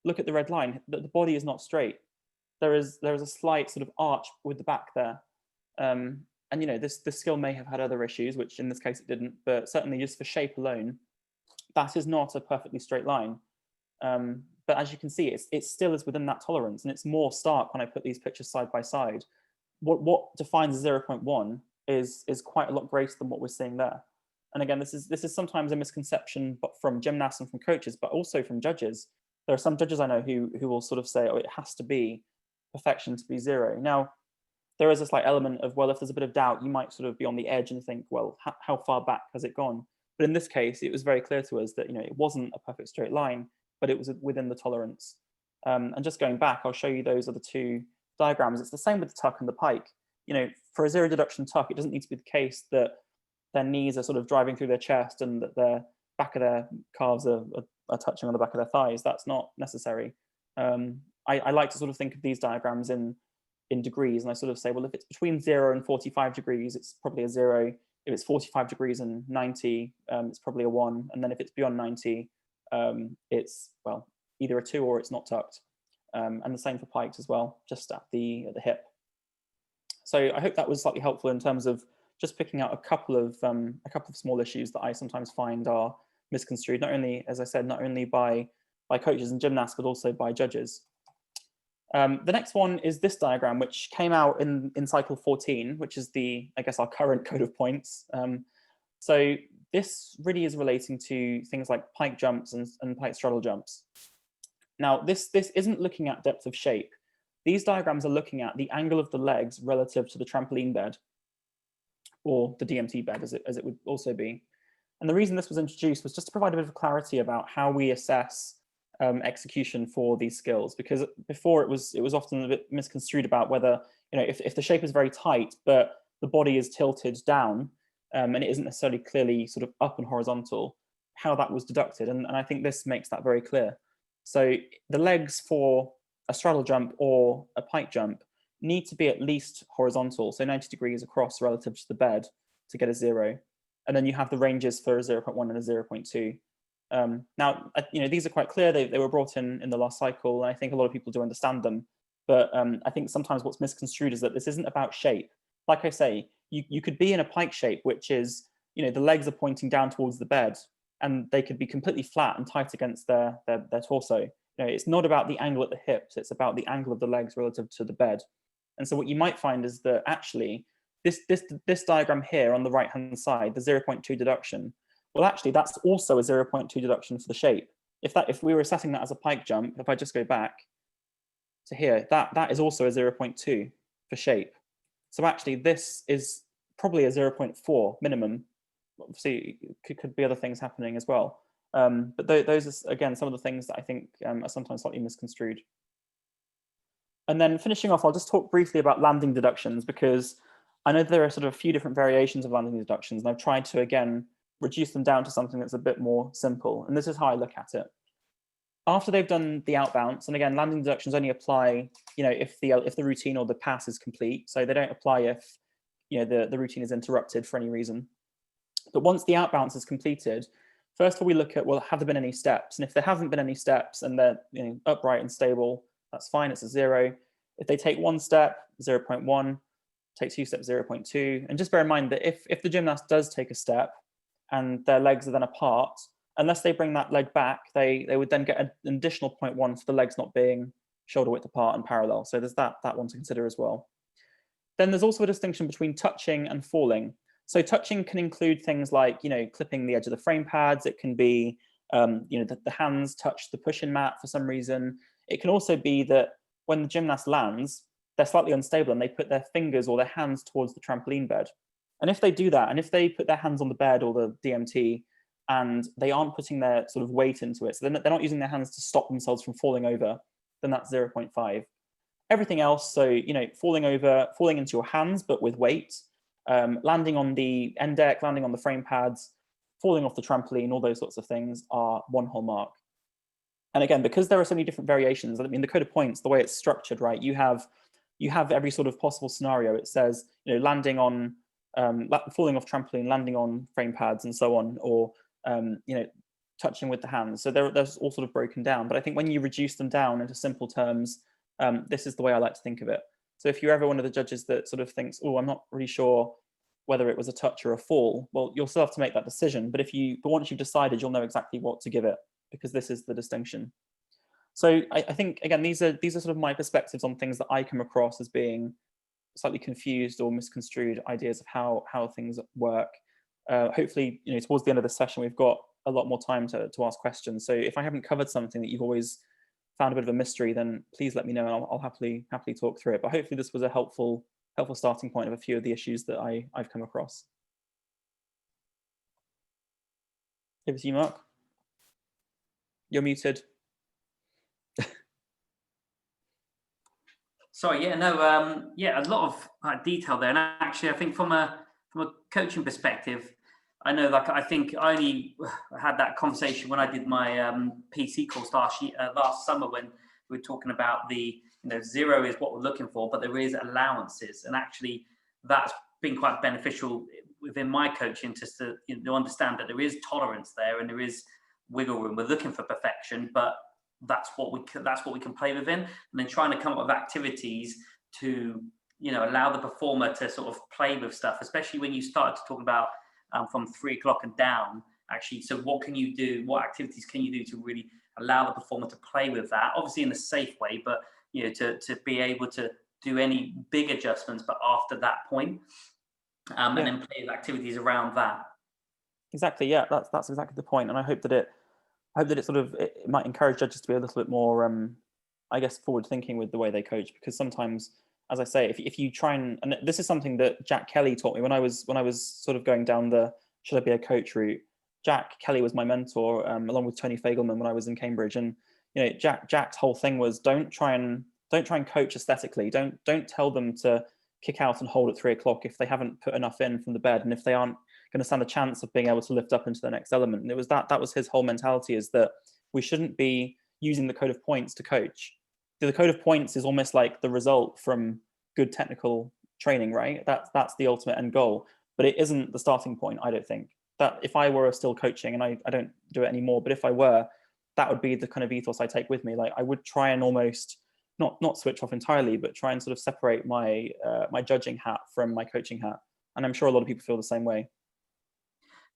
look at the red line, the body is not straight. There is a slight sort of arch with the back there. And this skill may have had other issues, which in this case it didn't, but certainly just for shape alone, that is not a perfectly straight line. But as you can see, it still is within that tolerance, and it's more stark when I put these pictures side by side. What defines 0.1 is quite a lot greater than what we're seeing there. And again, this is sometimes a misconception, but from gymnasts and from coaches, but also from judges. There are some judges I know who will sort of say, oh, it has to be perfection to be 0. Now, there is a slight element of, well, if there's a bit of doubt, you might sort of be on the edge and think, well, how far back has it gone? But in this case, it was very clear to us that it wasn't a perfect straight line, but it was within the tolerance. And just going back, I'll show you those other 2 diagrams. It's the same with the tuck and the pike. For a zero deduction tuck, it doesn't need to be the case that their knees are sort of driving through their chest and that their back of their calves are touching on the back of their thighs. That's not necessary. I like to sort of think of these diagrams in degrees, and I sort of say, well, if it's between 0 and 45 degrees, it's probably a 0. If it's 45 degrees and 90, it's probably a 1. And then if it's beyond 90, it's, well, either a 2 or it's not tucked. And the same for pikes as well, just at the hip. So I hope that was slightly helpful in terms of just picking out a couple of small issues that I sometimes find are misconstrued, not only, as I said, not only by coaches and gymnasts, but also by judges. The next one is this diagram, which came out in cycle 14, which is I guess, our current code of points. So this really is relating to things like pike jumps and pike straddle jumps. Now, this isn't looking at depth of shape. These diagrams are looking at the angle of the legs relative to the trampoline bed, or the DMT bed, as it would also be. And the reason this was introduced was just to provide a bit of clarity about how we assess execution for these skills, because before it was often a bit misconstrued about whether, if the shape is very tight but the body is tilted down and it isn't necessarily clearly sort of up and horizontal, how that was deducted. And I think this makes that very clear. So the legs for a straddle jump or a pike jump need to be at least horizontal, so 90 degrees across relative to the bed to get a 0. And then you have the ranges for a 0.1 and a 0.2. Now, these are quite clear. They were brought in the last cycle, and I think a lot of people do understand them. But I think sometimes what's misconstrued is that this isn't about shape. Like I say, you could be in a pike shape, which is, the legs are pointing down towards the bed, and they could be completely flat and tight against their torso. It's not about the angle at the hips, it's about the angle of the legs relative to the bed. And so what you might find is that actually this diagram here on the right-hand side, the 0.2 deduction, well, actually, that's also a 0.2 deduction for the shape. If we were assessing that as a pike jump, if I just go back to here, that is also a 0.2 for shape. So actually, this is probably a 0.4 minimum. Obviously, could be other things happening as well. But those are, again, some of the things that I think are sometimes slightly misconstrued. And then finishing off, I'll just talk briefly about landing deductions, because I know there are sort of a few different variations of landing deductions, and I've tried to, again, reduce them down to something that's a bit more simple. And this is how I look at it. After they've done the out bounce, and again, landing deductions only apply, if the routine or the pass is complete. So they don't apply if, the routine is interrupted for any reason. But once the out bounce is completed, first of all, we look at, well, have there been any steps? And if there haven't been any steps and they're upright and stable, that's fine, it's a 0. If they take 1 step, 0.1, take 2 steps, 0.2. And just bear in mind that if the gymnast does take a step and their legs are then apart, unless they bring that leg back, they would then get an additional 0.1 for the legs not being shoulder width apart and parallel. So there's that one to consider as well. Then there's also a distinction between touching and falling. So touching can include things like, clipping the edge of the frame pads. It can be, the hands touch the push-in mat for some reason. It can also be that when the gymnast lands, they're slightly unstable and they put their fingers or their hands towards the trampoline bed. And if they do that, and if they put their hands on the bed or the DMT, and they aren't putting their sort of weight into it, so they're not using their hands to stop themselves from falling over, then that's 0.5. Everything else, so, you know, falling over, falling into your hands, but with weight, landing on the end deck, landing on the frame pads, falling off the trampoline, all those sorts of things are 1 whole mark. And again, because there are so many different variations, I mean, the code of points, the way it's structured, right, you have every sort of possible scenario. It says, you know, landing on, falling off trampoline, landing on frame pads and so on, or, you know, touching with the hands. So there's all sort of broken down. But I think when you reduce them down into simple terms, this is the way I like to think of it. So if you're ever one of the judges that sort of thinks, oh, I'm not really sure whether it was a touch or a fall, well, you'll still have to make that decision. But once you've decided, you'll know exactly what to give it, because this is the distinction. So I think, again, these are sort of my perspectives on things that I come across as being slightly confused or misconstrued ideas of how things work. Hopefully, you know, towards the end of the session, we've got a lot more time to ask questions. So if I haven't covered something that you've always found a bit of a mystery, then please let me know, and I'll happily talk through it. But hopefully this was a helpful starting point of a few of the issues that I've come across. Over to you, Mark. You're muted. Sorry, yeah, no, yeah, a lot of detail there. And actually, I think from a coaching perspective, I know, like, I think I only had that conversation when I did my PC course last summer, when we were talking about the, you know, 0 is what we're looking for, but there is allowances, and actually that's been quite beneficial within my coaching, just to, you know, understand that there is tolerance there and there is wiggle room. We're looking for perfection, but that's what we can play within, and then trying to come up with activities to, you know, allow the performer to sort of play with stuff, especially when you start to talk about from 3 o'clock and down, actually. So what can you do? What activities can you do to really allow the performer to play with that? Obviously in a safe way, but, you know, to be able to do any big adjustments, but after that point, and then play with activities around that. Exactly. Yeah, that's exactly the point. And I hope that it might encourage judges to be a little bit more, I guess, forward thinking with the way they coach, because sometimes, as I say, if you try and this is something that Jack Kelly taught me when I was sort of going down the should I be a coach route. Jack Kelly was my mentor, along with Tony Fagelman, when I was in Cambridge. And, you know, Jack's whole thing was don't try and coach aesthetically. Don't tell them to kick out and hold at 3 o'clock if they haven't put enough in from the bed, and if they aren't going to stand a chance of being able to lift up into the next element. And it was that was his whole mentality, is that we shouldn't be using the code of points to coach. The code of points is almost like the result from good technical training, right? That's the ultimate end goal, but it isn't the starting point. I don't think that if I were still coaching, and I don't do it anymore, but if I were, that would be the kind of ethos I take with me. Like, I would try and almost not switch off entirely, but try and sort of separate my my judging hat from my coaching hat. And I'm sure a lot of people feel the same way.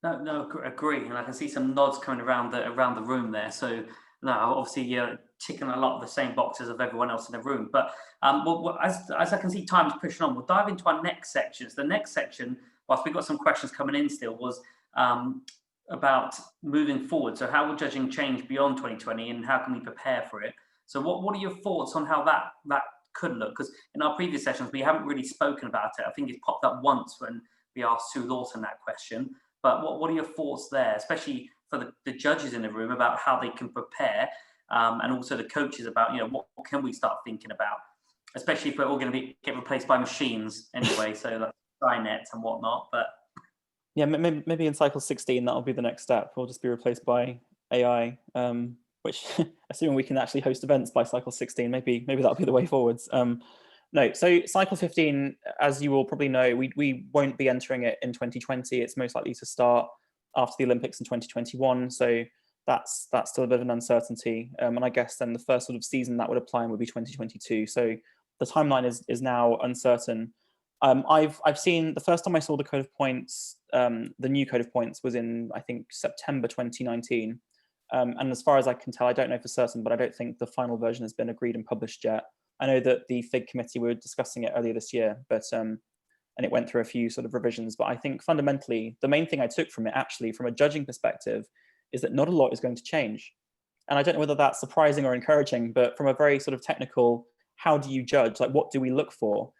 No, agree, and I can see some nods coming around the room there. So no, obviously you're ticking a lot of the same boxes of everyone else in the room. But well, as I can see, time's pushing on. We'll dive into our next sections. The next section, whilst we've got some questions coming in still, was about moving forward. So how will judging change beyond 2020, and how can we prepare for it? So what are your thoughts on how that could look? Because in our previous sessions, we haven't really spoken about it. I think it's popped up once when we asked Sue Lawson that question. But what are your thoughts there, especially for the judges in the room, about how they can prepare, and also the coaches about, you know, what can we start thinking about, especially if we're all going to get replaced by machines anyway, so like Skynets and whatnot. But yeah, maybe in cycle 16 that'll be the next step. We'll just be replaced by AI, which, assuming we can actually host events by cycle 16, maybe that'll be the way forwards. No, so cycle 15, as you will probably know, we won't be entering it in 2020. It's most likely to start after the Olympics in 2021. So that's still a bit of an uncertainty. And I guess then the first sort of season that would apply would be 2022. So the timeline is now uncertain. I've seen, the first time I saw the code of points, the new code of points, was in, I think, September 2019. And as far as I can tell, I don't know for certain, but I don't think the final version has been agreed and published yet. I know that the FIG committee were discussing it earlier this year, but and it went through a few sort of revisions. But I think fundamentally, the main thing I took from it, actually, from a judging perspective, is that not a lot is going to change. And I don't know whether that's surprising or encouraging, but from a very sort of technical, how do you judge? Like, what do we look for?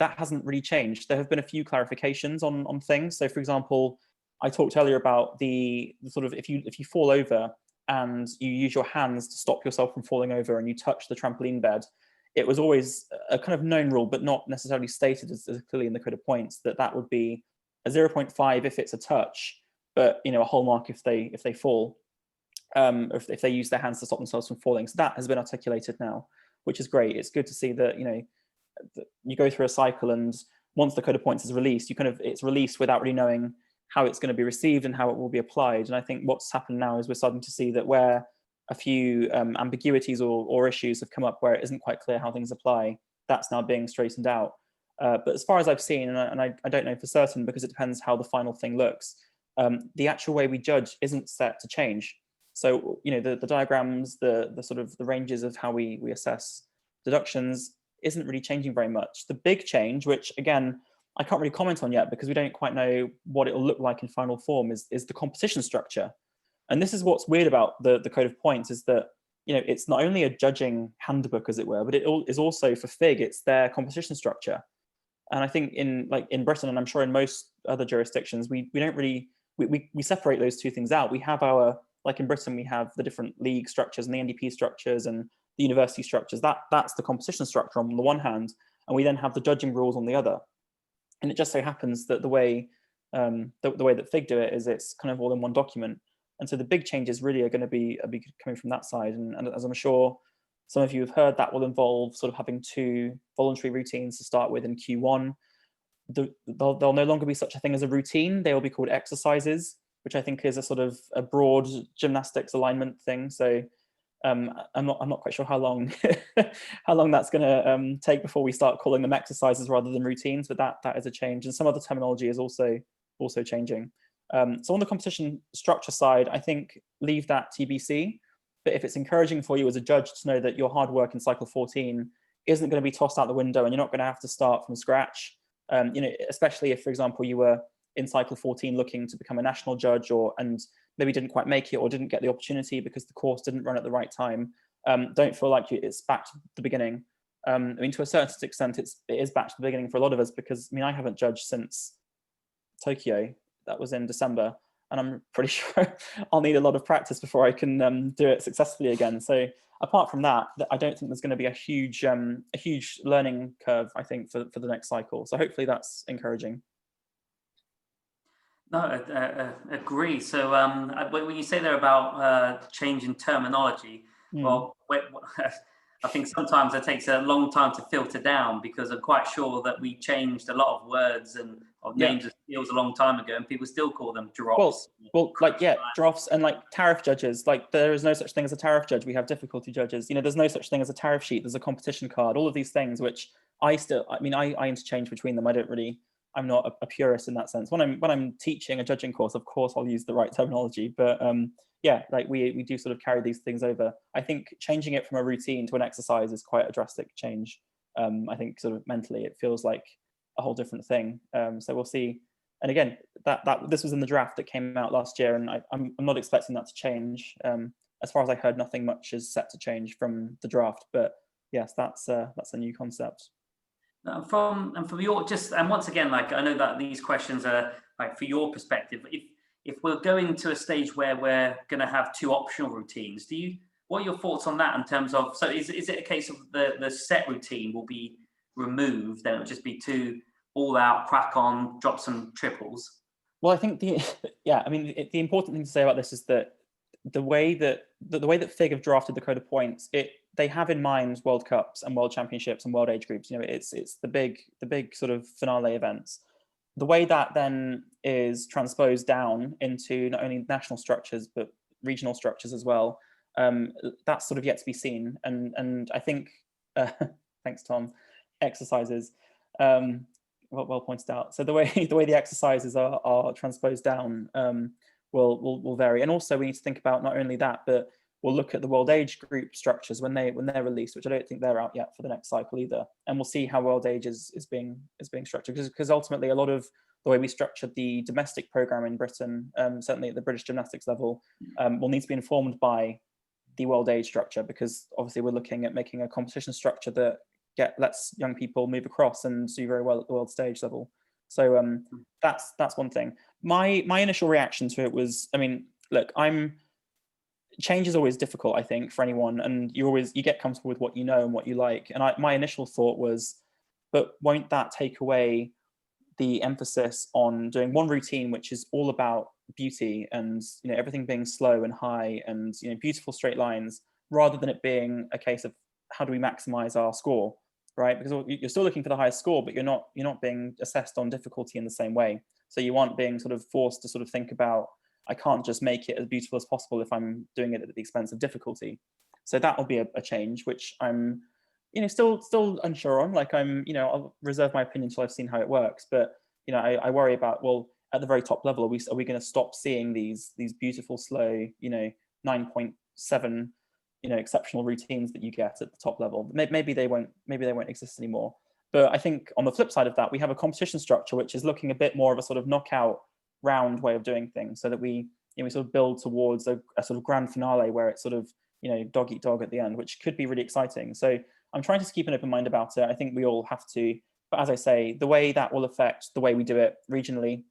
that hasn't really changed. There have been a few clarifications on things. So for example, I talked earlier about the sort of, if you fall over and you use your hands to stop yourself from falling over and you touch the trampoline bed, it was always a kind of known rule, but not necessarily stated as clearly in the code of points, that would be a 0.5 if it's a touch, but a whole mark if they fall, or if they use their hands to stop themselves from falling. So that has been articulated now, which is great. It's good to see that you go through a cycle, and once the code of points is released, it's released without really knowing how it's going to be received and how it will be applied. And I think what's happened now is we're starting to see that where a few ambiguities or issues have come up where it isn't quite clear how things apply, that's now being straightened out. But as far as I've seen, and I don't know for certain because it depends how the final thing looks, the actual way we judge isn't set to change. So the diagrams, the sort of the ranges of how we assess deductions isn't really changing very much. The big change, which again I can't really comment on yet because we don't quite know what it will look like in final form, is the competition structure. And this is what's weird about the code of points, is that it's not only a judging handbook, as it were, but it is also for FIG, it's their competition structure. And I think in Britain, and I'm sure in most other jurisdictions, we don't really we separate those two things out. We have our, like in Britain, we have the different league structures and the NDP structures and the university structures. That's the competition structure on the one hand, and we then have the judging rules on the other. And it just so happens that the way that FIG do it is it's kind of all in one document. And so the big changes really are going to be coming from that side. And as I'm sure some of you have heard, that will involve sort of having 2 voluntary routines to start with in Q1. There'll no longer be such a thing as a routine. They will be called exercises, which I think is a sort of a broad gymnastics alignment thing. So I'm not quite sure how long that's going to take before we start calling them exercises rather than routines, but that is a change. And some of the terminology is also changing. So on the competition structure side, I think leave that TBC. But if it's encouraging for you as a judge to know that your hard work in cycle 14 isn't going to be tossed out the window and you're not going to have to start from scratch, especially if, for example, you were in cycle 14 looking to become a national judge and maybe didn't quite make it or didn't get the opportunity because the course didn't run at the right time, don't feel like it's back to the beginning. I mean, to a certain extent, it is back to the beginning for a lot of us because, I mean, I haven't judged since Tokyo. That was in December, and I'm pretty sure I'll need a lot of practice before I can do it successfully again. So apart from that, I don't think there's going to be a huge learning curve, I think, for the next cycle. So hopefully that's encouraging. No, I agree. So when you say there about change in terminology, well, I think sometimes it takes a long time to filter down because I'm quite sure that we changed a lot of words and of names of skills a long time ago, and people still call them drops. Well, drops and like tariff judges. Like there is no such thing as a tariff judge. We have difficulty judges. There's no such thing as a tariff sheet. There's a competition card. All of these things, which I interchange between them. I'm not a purist in that sense. When I'm teaching a judging course, of course I'll use the right terminology, but we do sort of carry these things over. I think changing it from a routine to an exercise is quite a drastic change. I think sort of mentally it feels like a whole different thing. So we'll see. And again, that this was in the draft that came out last year, and I'm not expecting that to change. As far as I heard, nothing much is set to change from the draft. But yes, that's a new concept. From your and once again, like I know that these questions are like for your perspective. If we're going to a stage where we're going to have 2 optional routines, what are your thoughts on that in terms of? So is it a case of the set routine will be removed, then it'll just be 2 all out crack on drops and triples? Well, I think the important thing to say about this is that the way that FIG have drafted the code of points, they have in mind World Cups and World Championships and World Age Groups. It's the big sort of finale events. The way that then is transposed down into not only national structures but regional structures as well, that's sort of yet to be seen. And I think, thanks Tom, exercises, well pointed out. So the way the exercises are transposed down will vary. And also we need to think about not only that, but we'll look at the World Age Group structures when they're released, which I don't think they're out yet for the next cycle either. And we'll see how World Age is being structured, because ultimately a lot of the way we structured the domestic program in Britain, certainly at the British gymnastics level, will need to be informed by the World Age structure, because obviously we're looking at making a competition structure that lets young people move across and do very well at the world stage level. So that's one thing. My initial reaction to it was, I mean, look, change is always difficult, I think, for anyone, and you get comfortable with what you know and what you like. And my initial thought was, but won't that take away the emphasis on doing one routine which is all about beauty and everything being slow and high and beautiful straight lines, rather than it being a case of how do we maximize our score, right? Because you're still looking for the highest score, but you're not being assessed on difficulty in the same way. So you aren't being sort of forced to sort of think about, I can't just make it as beautiful as possible if I'm doing it at the expense of difficulty. So that will be a change, which I'm, still unsure on. Like I'll reserve my opinion until I've seen how it works. But I worry about, well, at the very top level, are we going to stop seeing these beautiful, slow, 9.7, exceptional routines that you get at the top level? Maybe they won't exist anymore. But I think on the flip side of that, we have a competition structure which is looking a bit more of a sort of knockout round way of doing things, so that we sort of build towards a sort of grand finale where it's sort of dog eat dog at the end, which could be really exciting. So I'm trying to keep an open mind about it. I think we all have to, but as I say, the way that will affect the way we do it regionally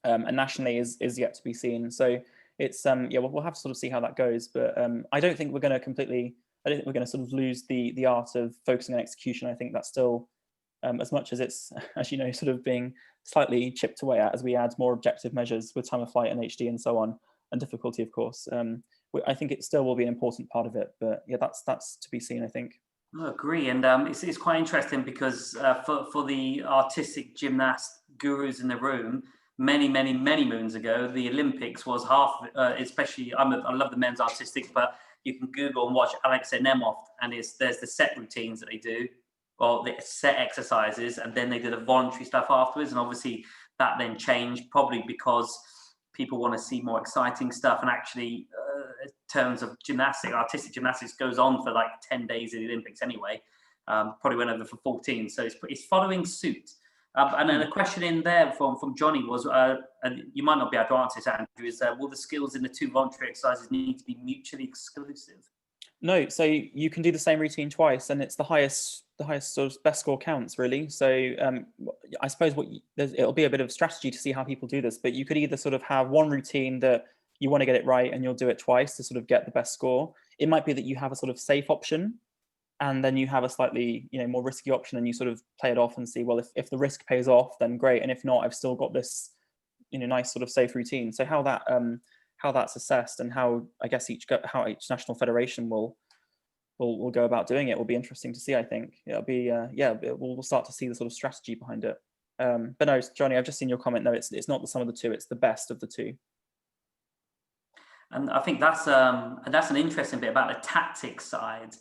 and nationally is yet to be seen. So it's we'll have to sort of see how that goes. But I don't think we're going to sort of lose the art of focusing on execution. I think that's still as much as it's, as sort of being slightly chipped away at as we add more objective measures with time of flight and HD and so on, and difficulty, of course. I think it still will be an important part of it, but yeah, that's to be seen, I think. I agree, and it's quite interesting because for the artistic gymnast gurus in the room, many moons ago, the Olympics was half. Especially, I love the men's artistic, but you can Google and watch Alexei Nemov, and there's the set routines that they do, or the set exercises, and then they do the voluntary stuff afterwards. And obviously, that then changed, probably because people want to see more exciting stuff. And actually, in terms of artistic gymnastics goes on for like 10 days in the Olympics anyway. Probably went over for 14. So it's following suit. And then a question in there from Johnny was, and you might not be able to answer this, Andrew, is will the skills in the two voluntary exercises need to be mutually exclusive? No, so you can do the same routine twice, and it's the highest sort of best score counts, really. So I suppose it'll be a bit of strategy to see how people do this, but you could either sort of have one routine that you want to get it right and you'll do it twice to sort of get the best score. It might be that you have a sort of safe option, and then you have a slightly more risky option, and you sort of play it off and see, well, if the risk pays off, then great, and if not, I've still got this nice sort of safe routine. So how that's assessed and how I guess each national federation will go about doing it will be interesting to see. I think it'll be we'll start to see the sort of strategy behind it. But no, Johnny, I've just seen your comment. No, it's not the sum of the two; it's the best of the two. And I think that's an interesting bit about the tactics side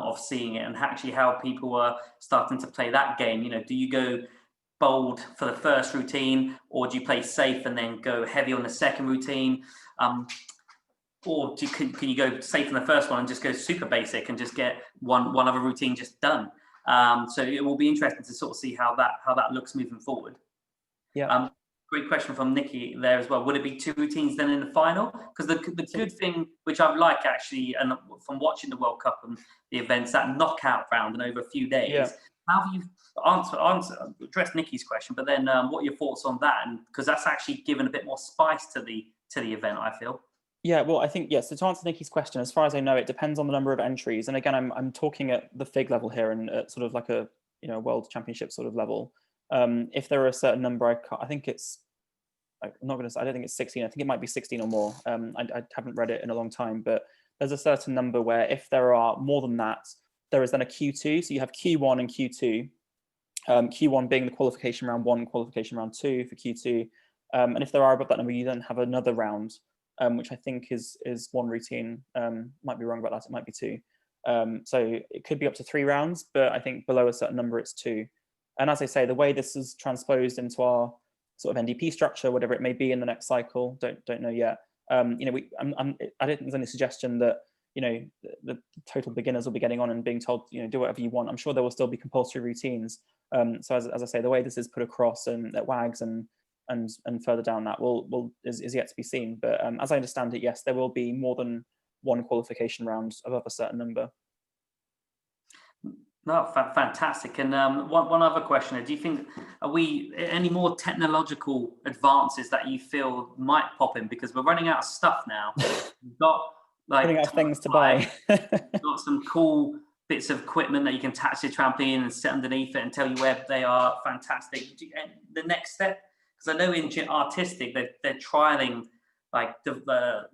of seeing it, and actually how people are starting to play that game. Do you go bold for the first routine, or do you play safe and then go heavy on the second routine? Or can you go safe in the first one and just go super basic and just get one other routine just done? So it will be interesting to sort of see how that looks moving forward. Yeah. Great question from Nikki there as well. Would it be two routines then in the final? Because the good thing, which I like actually, and from watching the World Cup and the events, that knockout round and over a few days. Yeah. How have you addressed Nikki's question? But then, what are your thoughts on that? And because that's actually given a bit more spice to the event, I feel. Yeah, well, I think, yes. So to answer Nikki's question, as far as I know, it depends on the number of entries. And again, I'm talking at the FIG level here, and at sort of like a world championship sort of level. If there are a certain number, I think it's, I'm not going to say, I don't think it's 16. I think it might be 16 or more. I haven't read it in a long time, but there's a certain number where if there are more than that, there is then a Q2. So you have Q1 and Q2. Q1 being the qualification round 1, qualification round 2 for Q2. And if there are above that number, you then have another round, which I think is one routine. Might be wrong about that. It might be 2. So it could be up to 3 rounds, but I think below a certain number, it's 2. And as I say, the way this is transposed into our sort of NDP structure, whatever it may be in the next cycle, don't know yet. I don't think there's any suggestion that the total beginners will be getting on and being told do whatever you want. I'm sure there will still be compulsory routines. So as I say, the way this is put across and at WAGs and further down that is yet to be seen. But as I understand it, yes, there will be more than one qualification round above a certain number. No, fantastic. And one other question: do you think are we any more technological advances that you feel might pop in, because we're running out of stuff now? We've got Running like out of things to buy. you've got some cool bits of equipment that you can attach to your trampoline and sit underneath it and tell you where they are. Fantastic. And the next step, because I know in artistic they're trialing like the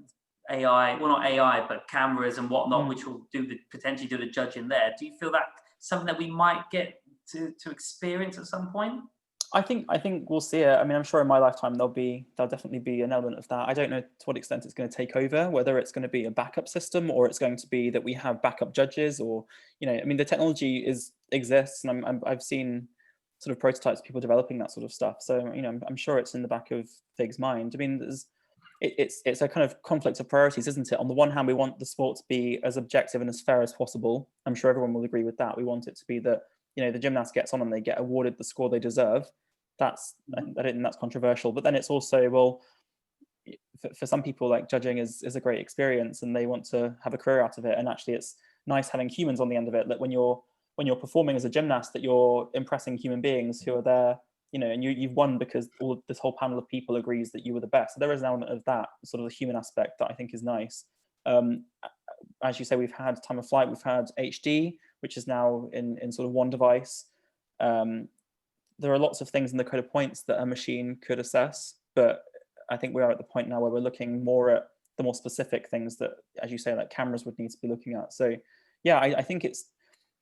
AI, well not AI, but cameras and whatnot, which will potentially do the judging there. Do you feel that something that we might get to experience at some point? I think we'll see it. I mean, I'm sure in my lifetime there'll definitely be an element of that. I don't know to what extent it's going to take over, whether it's going to be a backup system or it's going to be that we have backup judges, or I mean, the technology exists, and I've seen sort of prototypes, people developing that sort of stuff. So I'm sure it's in the back of FIG's mind. I mean, it's a kind of conflict of priorities, isn't it? On the one hand, we want the sport to be as objective and as fair as possible. I'm sure everyone will agree with that. We want it to be that the gymnast gets on and they get awarded the score they deserve. I don't think that's controversial. But then it's also, well, for some people, like, judging is a great experience and they want to have a career out of it. And actually, it's nice having humans on the end of it. That when you're performing as a gymnast, that you're impressing human beings who are there, and you've won because this whole panel of people agrees that you were the best. So there is an element of that sort of the human aspect that I think is nice. As you say, we've had time of flight, we've had HD, which is now in sort of one device. There are lots of things in the code of points that a machine could assess, but I think we are at the point now where we're looking more at the more specific things that, as you say, like cameras would need to be looking at. So yeah, I think it's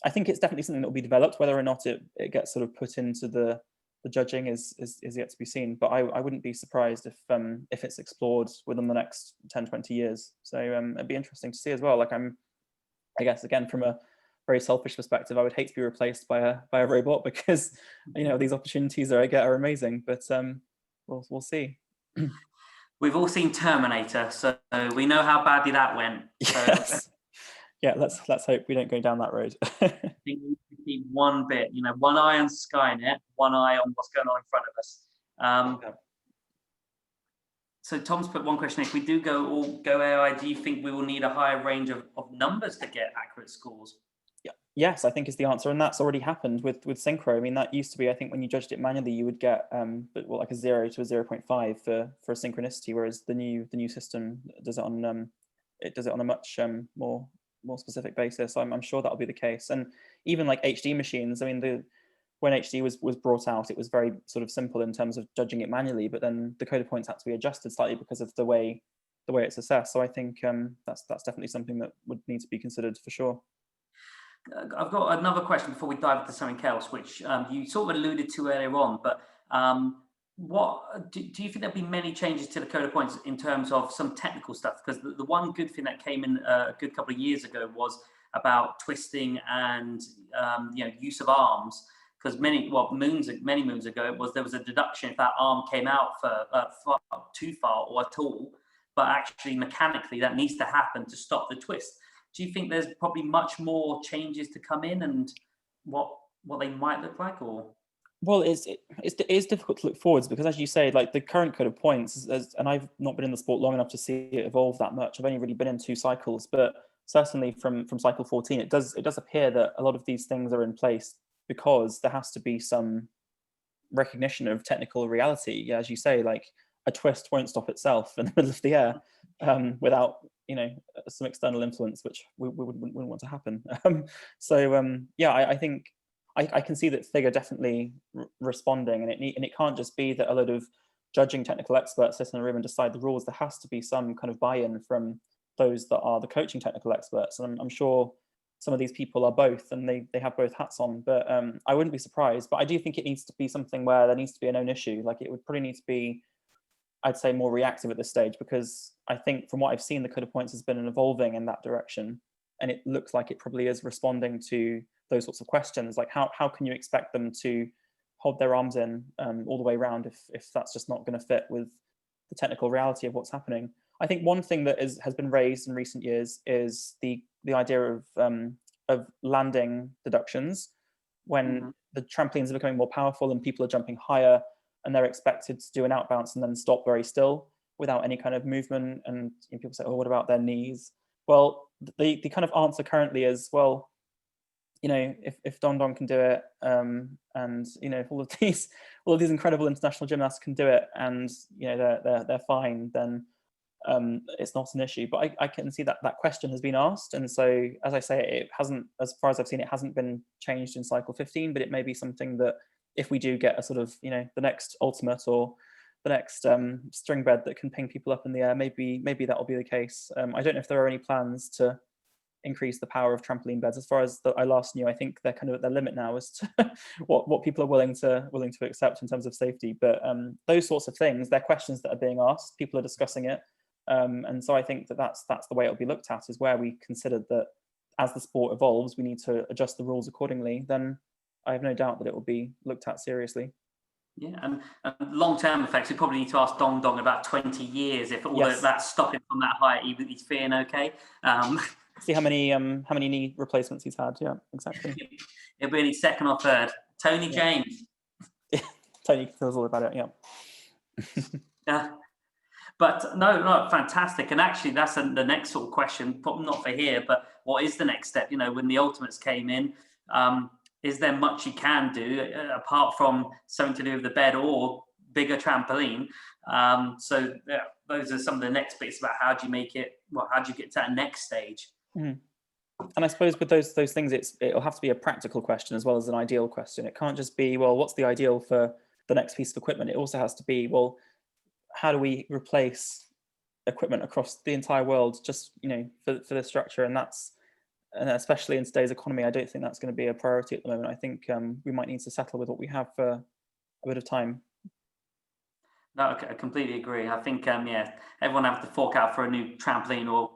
definitely something that will be developed. Whether or not it gets sort of put into the judging is yet to be seen. But I wouldn't be surprised if it's explored within the next 10, 20 years. So it'd be interesting to see as well. Like, I guess, again, from a very selfish perspective, I would hate to be replaced by a robot, because these opportunities are amazing. But we'll see. We've all seen Terminator, so we know how badly that went. So yes. Yeah, let's hope we don't go down that road. I think we need to keep one bit, one eye on Skynet, one eye on what's going on in front of us. So Tom's put one question: if we do go AI, do you think we will need a higher range of numbers to get accurate scores? Yeah. Yes, I think is the answer, and that's already happened with synchro. I mean, that used to be, I think, when you judged it manually, you would get like a 0 to a 0.5 for synchronicity, whereas the new system does it on a much more specific basis. I'm sure that'll be the case. And even like HD machines, I mean, when HD was brought out, it was very sort of simple in terms of judging it manually, but then the code of points had to be adjusted slightly because of the way it's assessed. So I think that's definitely something that would need to be considered for sure. I've got another question before we dive into something else, which you sort of alluded to earlier on, but what do you think there'll be many changes to the code of points in terms of some technical stuff? Because the one good thing that came in a good couple of years ago was about twisting and use of arms. Because many moons ago, there was a deduction if that arm came out for too far or at all, but actually mechanically that needs to happen to stop the twist. Do you think there's probably much more changes to come in, and what they might look like? Or well, it is difficult to look forwards, because, as you say, like the current code of points, and I've not been in the sport long enough to see it evolve that much. I've only really been in 2 cycles, but certainly from cycle 14, it does appear that a lot of these things are in place because there has to be some recognition of technical reality. Yeah, as you say, like a twist won't stop itself in the middle of the air without some external influence, which we wouldn't want to happen. Yeah, I think I can see that FIG are definitely responding, and it can't just be that a lot of judging technical experts sit in a room and decide the rules. There has to be some kind of buy-in from those that are the coaching technical experts, and I'm sure some of these people are both, and they have both hats on. But I wouldn't be surprised. But I do think it needs to be something where there needs to be a known issue. Like, it would probably need to be, I'd say, more reactive at this stage, because I think from what I've seen, the code of points has been evolving in that direction, and it looks like it probably is responding to those sorts of questions. Like, how can you expect them to hold their arms in all the way around if that's just not going to fit with the technical reality of what's happening? I think one thing that has been raised in recent years is the idea of landing deductions, when the trampolines are becoming more powerful and people are jumping higher, and they're expected to do an out bounce and then stop very still without any kind of movement. And people say, oh, what about their knees? Well, the kind of answer currently is, well, you know, if Don Don can do it, and you know, if all of these incredible international gymnasts can do it, and you know they're fine, then it's not an issue. But I can see that question has been asked, and so as I say, it hasn't, as far as I've seen, it hasn't been changed in cycle 15. But it may be something that if we do get a sort of, you know, the next ultimate or the next string bed that can ping people up in the air, maybe that will be the case. I don't know if there are any plans to increase the power of trampoline beds. As far as I last knew, I think they're kind of at their limit now as to what people are willing to accept in terms of safety. But those sorts of things, they're questions that are being asked. People are discussing it, and so I think that's the way it'll be looked at, is where we considered that as the sport evolves, we need to adjust the rules accordingly. Then I have no doubt that it will be looked at seriously. Yeah, and long-term effects, we probably need to ask Dong Dong about 20 years if all that's stopping from that height, he's feeling okay. See how many knee replacements he's had. Yeah, exactly. It'll be any second or third. Tony James. Tony knows all about it. Yeah. Yeah. But no, fantastic. And actually, that's the next sort of question, probably not for here, but what is the next step? You know, when the ultimates came in, is there much you can do apart from something to do with the bed or bigger trampoline? So yeah, those are some of the next bits about how do you make it, well, how do you get to that next stage? Mm. And I suppose with those things, it'll have to be a practical question as well as an ideal question. It can't just be, well, what's the ideal for the next piece of equipment? It also has to be, well, how do we replace equipment across the entire world just, you know, for the structure? And especially in today's economy, I don't think that's going to be a priority at the moment. I think we might need to settle with what we have for a bit of time. No, I completely agree. I think everyone have to fork out for a new trampoline or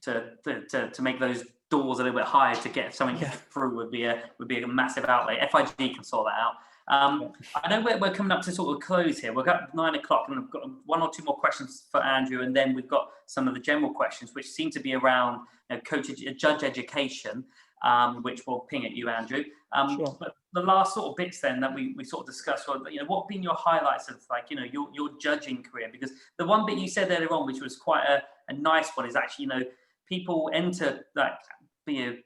to make those doors a little bit higher to get something through would be a massive outlay. FIG can sort that out. I know we're coming up to sort of close here. We've got 9 o'clock, and I've got one or two more questions for Andrew, and then we've got some of the general questions, which seem to be around, you know, judge education, which we'll ping at you, Andrew. Sure. But the last sort of bits then that we sort of discussed were, you know, what have been your highlights of, like, you know, your judging career? Because the one bit you said earlier on, which was quite a nice one, is actually, you know, people enter that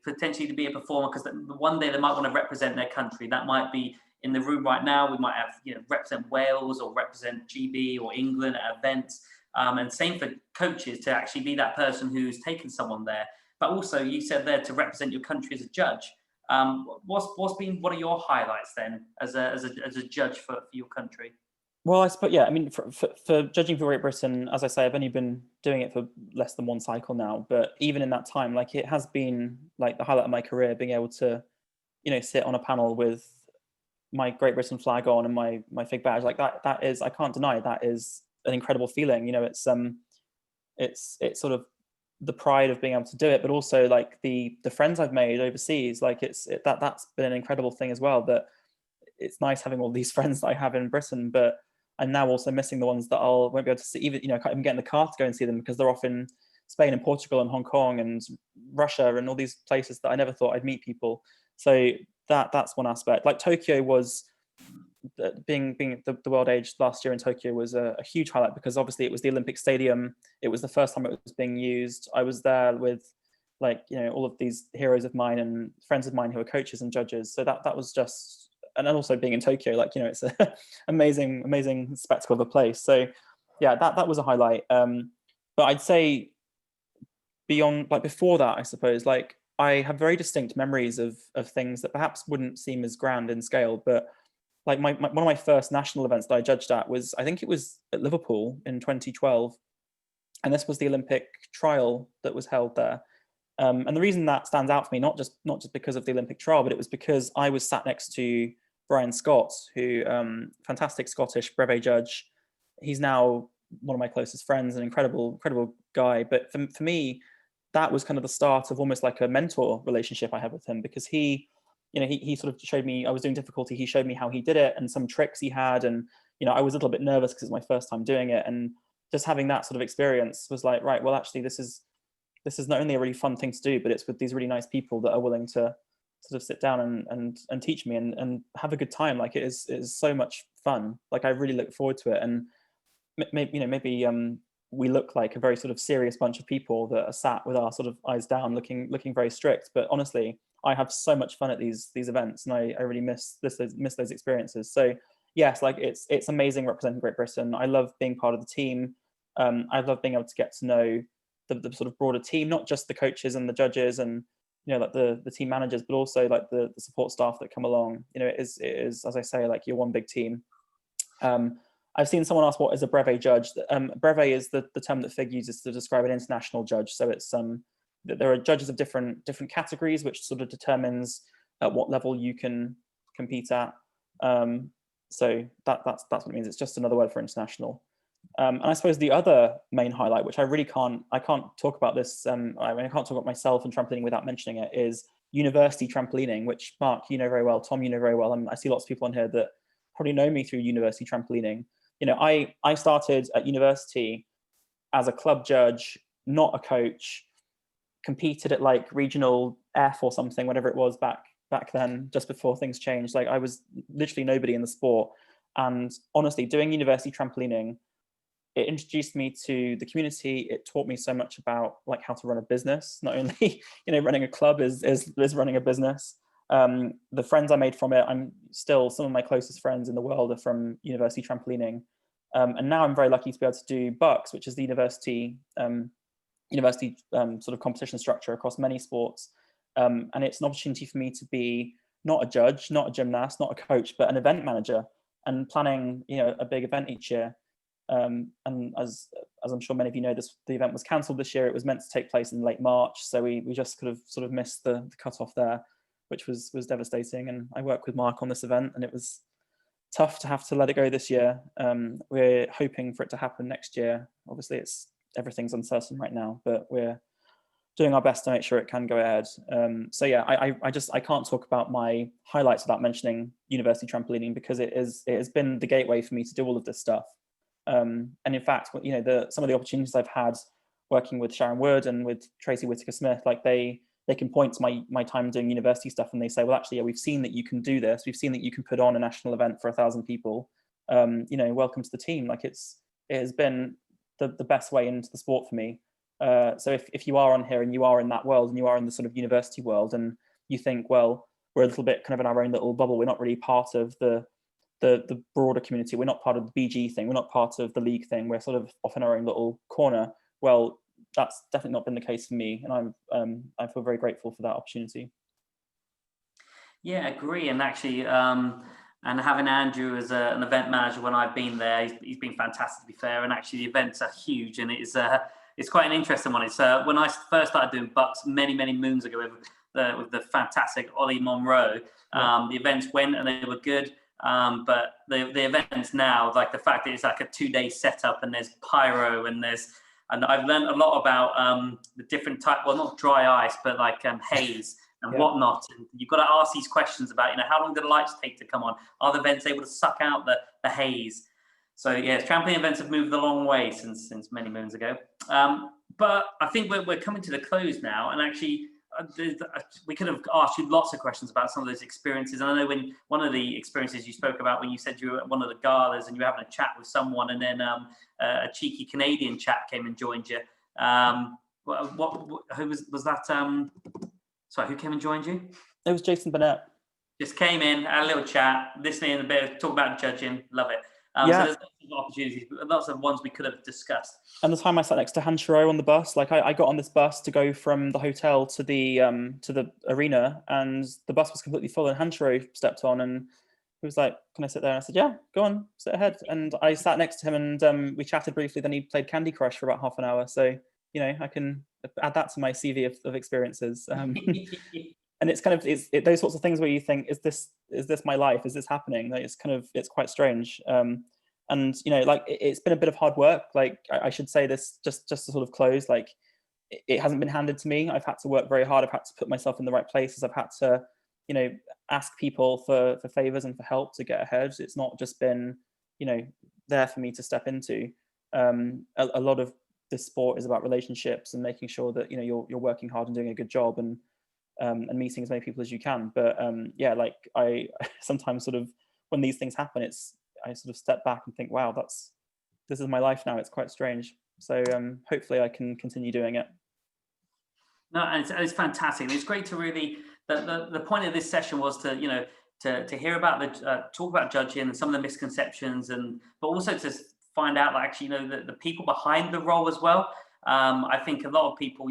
potentially to be a performer because one day they might want to represent their country. That might be in the room right now. We might have, you know, represent Wales or represent GB or England at events. And same for coaches, to actually be that person who's taken someone there. But also, you said there to represent your country as a judge. What are your highlights then as a judge for your country? Well, I suppose, yeah, I mean, for judging for Great Britain, as I say, I've only been doing it for less than one cycle now, but even in that time, like, it has been like the highlight of my career, being able to, you know, sit on a panel with my Great Britain flag on and my FIG badge. Like, that is, I can't deny, that is an incredible feeling. You know, it's sort of the pride of being able to do it, but also like the friends I've made overseas. Like, that's been an incredible thing as well. That it's nice having all these friends that I have in Britain, but I'm now also missing the ones that won't be able to see. Even, you know, I can't even get in the car to go and see them because they're off in Spain and Portugal and Hong Kong and Russia and all these places that I never thought I'd meet people. So that's one aspect. Like, Tokyo was, being the world age last year in Tokyo was a huge highlight, because obviously it was the Olympic Stadium. It was the first time it was being used. I was there with, like, you know, all of these heroes of mine and friends of mine who are coaches and judges. So that was just, and then also being in Tokyo, like, you know, it's an amazing spectacle of a place. So yeah, that was a highlight. But I'd say beyond, like, before that, I suppose, like, I have very distinct memories of things that perhaps wouldn't seem as grand in scale, but like one of my first national events that I judged at was, I think it was at Liverpool in 2012. And this was the Olympic trial that was held there. And the reason that stands out for me, not just because of the Olympic trial, but it was because I was sat next to Brian Scott, who, fantastic Scottish brevet judge. He's now one of my closest friends, an incredible guy. But for me, that was kind of the start of almost like a mentor relationship I had with him, because he sort of showed me, I was doing difficulty. He showed me how he did it and some tricks he had. And, you know, I was a little bit nervous because it's my first time doing it. And just having that sort of experience was like, right, well, actually, this is not only a really fun thing to do, but it's with these really nice people that are willing to sort of sit down and teach me and have a good time. Like, it is so much fun. Like, I really look forward to it. And maybe we look like a very sort of serious bunch of people that are sat with our sort of eyes down, looking very strict. But honestly, I have so much fun at these events, and I really miss those experiences. So yes, like it's amazing representing Great Britain. I love being part of the team. I love being able to get to know the sort of broader team, not just the coaches and the judges and like the team managers, but also like the support staff that come along. It is as I say, like you're one big team. I've seen someone ask what is a brevet judge. Brevet is the term that FIG uses to describe an international judge. So it's there are judges of different categories, which sort of determines at what level you can compete at. So that's what it means. It's just another word for international. And I suppose the other main highlight, which I can't talk about this, I can't talk about myself and trampolining without mentioning it, is university trampolining, which Mark, you know very well, Tom, you know very well. I see lots of people on here that probably know me through university trampolining. I started at university as a club judge, not a coach, competed at like regional F or something, whatever it was back then, just before things changed. Like I was literally nobody in the sport. And honestly, doing university trampolining, it introduced me to the community. It taught me so much about like how to run a business. Not only, running a club is running a business. The friends I made from it, I'm still some of my closest friends in the world are from university trampolining. And now I'm very lucky to be able to do BUCS, which is the university sort of competition structure across many sports. And it's an opportunity for me to be not a judge, not a gymnast, not a coach, but an event manager and planning, a big event each year. And as I'm sure many of you know, the event was cancelled this year. It was meant to take place in late March, so we just could have sort of missed the cutoff there, which was devastating. And I worked with Mark on this event, and it was tough to have to let it go this year. We're hoping for it to happen next year. Obviously, everything's uncertain right now, but we're doing our best to make sure it can go ahead. So yeah, I can't talk about my highlights without mentioning university trampolining, because it has been the gateway for me to do all of this stuff. And in fact, some of the opportunities I've had working with Sharon Wood and with Tracy Whitaker-Smith, like they can point to my time doing university stuff, and they say, well, actually, yeah, we've seen that you can do this. We've seen that you can put on a national event for 1,000 people. Welcome to the team. Like it has been the best way into the sport for me. So if you are on here and you are in that world and you are in the sort of university world, and you think, well, we're a little bit kind of in our own little bubble, we're not really part of the broader community, we're not part of the BG thing, we're not part of the league thing, we're sort of off in our own little corner. Well, that's definitely not been the case for me, and I feel very grateful for that opportunity. Yeah, I agree. And actually, and having Andrew as an event manager when I've been there, he's been fantastic, to be fair. And actually, the events are huge, and it's quite an interesting one. It's when I first started doing BUCS many moons ago with the fantastic Ollie Monroe. The events went and they were good. But the events now, like the fact that it's like a 2-day setup, and there's pyro, and I've learned a lot about the different type, well, not dry ice, but like haze and whatnot. And you've got to ask these questions about, how long do the lights take to come on? Are the vents able to suck out the haze? So yes, trampoline events have moved a long way since many moons ago. But I think we're coming to the close now, and actually, we could have asked you lots of questions about some of those experiences. And I know when one of the experiences you spoke about, when you said you were at one of the galas and you were having a chat with someone, and then a cheeky Canadian chap came and joined you. Who was that? Sorry, who came and joined you? It was Jason Burnett. Just came in, had a little chat, listening a bit, talk about judging. Love it. So there's lots of opportunities, lots of ones we could have discussed. And the time I sat next to Hanshiro on the bus, like I got on this bus to go from the hotel to the arena, and the bus was completely full, and Hanshiro stepped on and he was like, "Can I sit there?" And I said, "Yeah, go on, sit ahead." And I sat next to him, and we chatted briefly. Then he played Candy Crush for about half an hour. So I can add that to my CV of experiences. And it's kind of those sorts of things where you think, is this my life? Is this happening? Like, it's quite strange. And like it's been a bit of hard work. Like I should say this just to sort of close. Like it hasn't been handed to me. I've had to work very hard. I've had to put myself in the right places. I've had to ask people for favors and for help to get ahead. It's not just been there for me to step into. A lot of this sport is about relationships and making sure that you're working hard and doing a good job, and meeting as many people as you can. But like I sometimes sort of, when these things happen, I sort of step back and think, wow, this is my life now. It's quite strange. So hopefully I can continue doing it. No, and it's fantastic. It's great to really the point of this session was to, to hear about talk about judging and some of the misconceptions, but also to find out, like, actually, the people behind the role as well. I think a lot of people,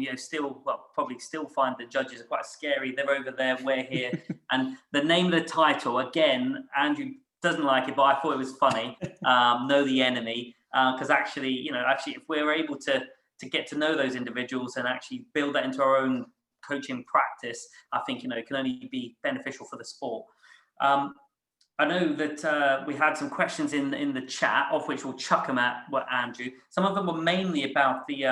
probably still find that judges are quite scary. They're over there, we're here. And the name of the title, again, Andrew doesn't like it, but I thought it was funny. Know the enemy, because actually, if we're able to get to know those individuals and actually build that into our own coaching practice, I think, it can only be beneficial for the sport. I know that we had some questions in the chat, of which we'll chuck them at Andrew. Some of them were mainly about the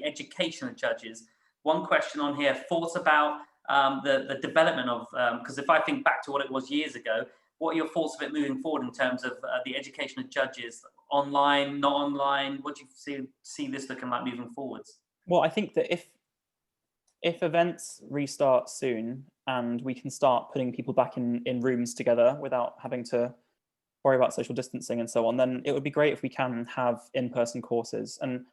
education of judges. One question on here, thoughts about the development of, because if I think back to what it was years ago, what are your thoughts of it moving forward in terms of the education of judges, online, not online? What do you see this looking like moving forwards? Well, I think that if events restart soon and we can start putting people back in rooms together without having to worry about social distancing and so on, then it would be great if we can have in-person courses. And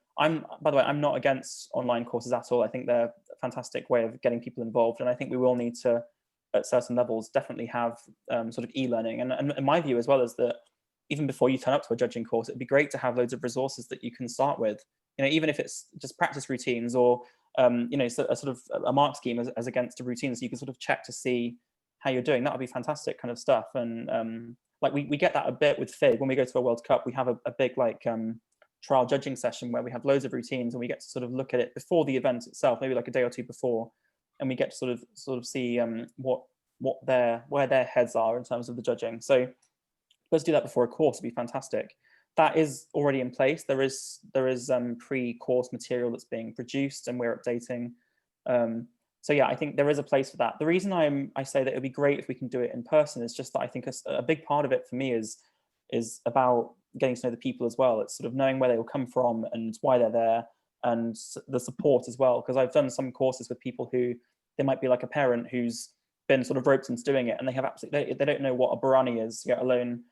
by the way, I'm not against online courses at all. I think they're a fantastic way of getting people involved. And I think we will need to, at certain levels, definitely have sort of e-learning. And my view as well is that even before you turn up to a judging course, it'd be great to have loads of resources that you can start with. Even if it's just practice routines or a sort of a mark scheme as against a routine, so you can sort of check to see how you're doing. That would be fantastic kind of stuff. And like we get that a bit with FIG. When we go to a World Cup, we have a big trial judging session where we have loads of routines and we get to sort of look at it before the event itself, maybe like a day or two before, and we get to sort of see where their heads are in terms of the judging. So let's do that before a course would be fantastic. That is already in place. There is pre-course material that's being produced and we're updating. So yeah, I think there is a place for that. The reason I say that it would be great if we can do it in person is just that I think a big part of it for me is about getting to know the people as well. It's sort of knowing where they will come from and why they're there, and the support as well. Because I've done some courses with people who, they might be like a parent who's been sort of roped into doing it, and they have absolutely, they don't know what a Barani is, yet alone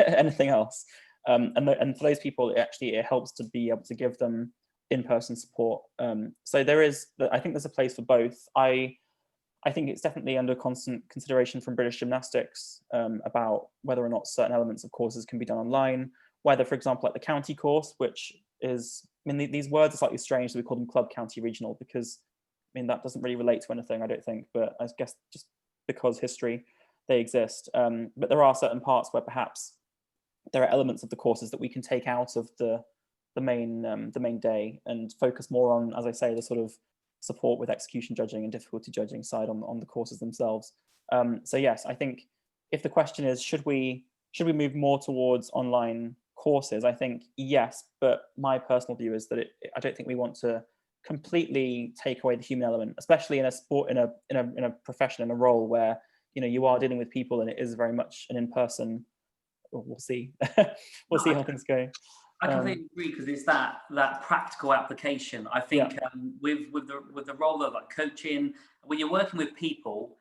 anything else. And for those people, it helps to be able to give them in-person support. So I think there's a place for both. I think it's definitely under constant consideration from British Gymnastics about whether or not certain elements of courses can be done online, whether, for example, like the county course, which is, these words are slightly strange, so we call them club, county, regional, because that doesn't really relate to anything, I don't think, but I guess just because history, they exist. But there are certain parts where perhaps there are elements of the courses that we can take out of the main day and focus more on, as I say, the sort of support with execution judging and difficulty judging side on the courses themselves. So yes, I think if the question is, should we move more towards online courses? I think yes, but my personal view is that I don't think we want to completely take away the human element, especially in a sport, in a profession, in a role where you are dealing with people and it is very much an in-person. We'll see. We'll see how things go. I completely agree, because it's that practical application. I think with the role of like coaching, when you're working with people,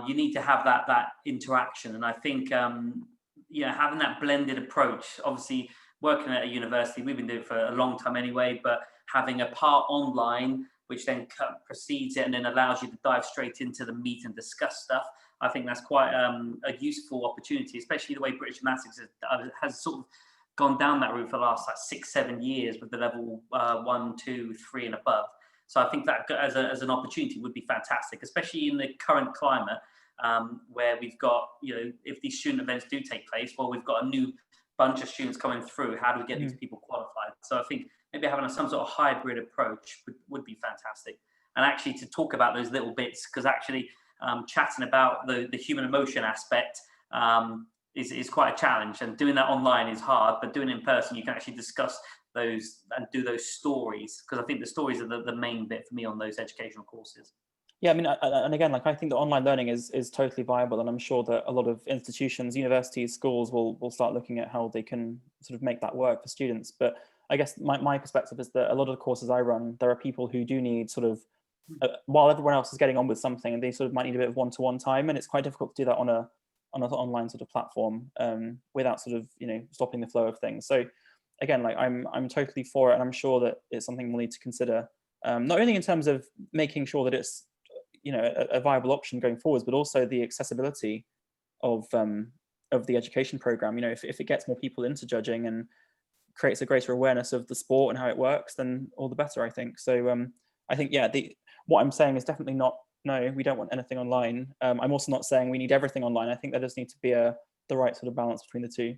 you need to have that interaction. And I think having that blended approach. Obviously, working at a university, we've been doing it for a long time anyway, but having a part online, which then precedes it and then allows you to dive straight into the meat and discuss stuff. I think that's quite a useful opportunity, especially the way British Gymnastics has sort of gone down that route for the last 6-7 years with the level 1, 2, 3 and above. So I think that as an opportunity would be fantastic, especially in the current climate where we've got, if these student events do take place, well, we've got a new bunch of students coming through. How do we get these people qualified? So I think maybe having some sort of hybrid approach would be fantastic. And actually to talk about those little bits, because actually chatting about the human emotion aspect is quite a challenge, and doing that online is hard, but doing it in person, you can actually discuss those and do those stories, because I think the stories are the main bit for me on those educational courses. Yeah, and again, I think that online learning is totally viable, and I'm sure that a lot of institutions, universities, schools will start looking at how they can sort of make that work for students. But I guess my perspective is that a lot of the courses I run, there are people who do need sort of, while everyone else is getting on with something, and they sort of might need a bit of one-to-one time, and it's quite difficult to do that on an online sort of platform without sort of stopping the flow of things. So again, I'm totally for it, and I'm sure that it's something we'll need to consider, not only in terms of making sure that it's a viable option going forwards, but also the accessibility of the education program. If it gets more people into judging and creates a greater awareness of the sport and how it works, then all the better, I think. So I think, yeah, what I'm saying is definitely not, no, we don't want anything online. I'm also not saying we need everything online. I think there does need to be the right sort of balance between the two.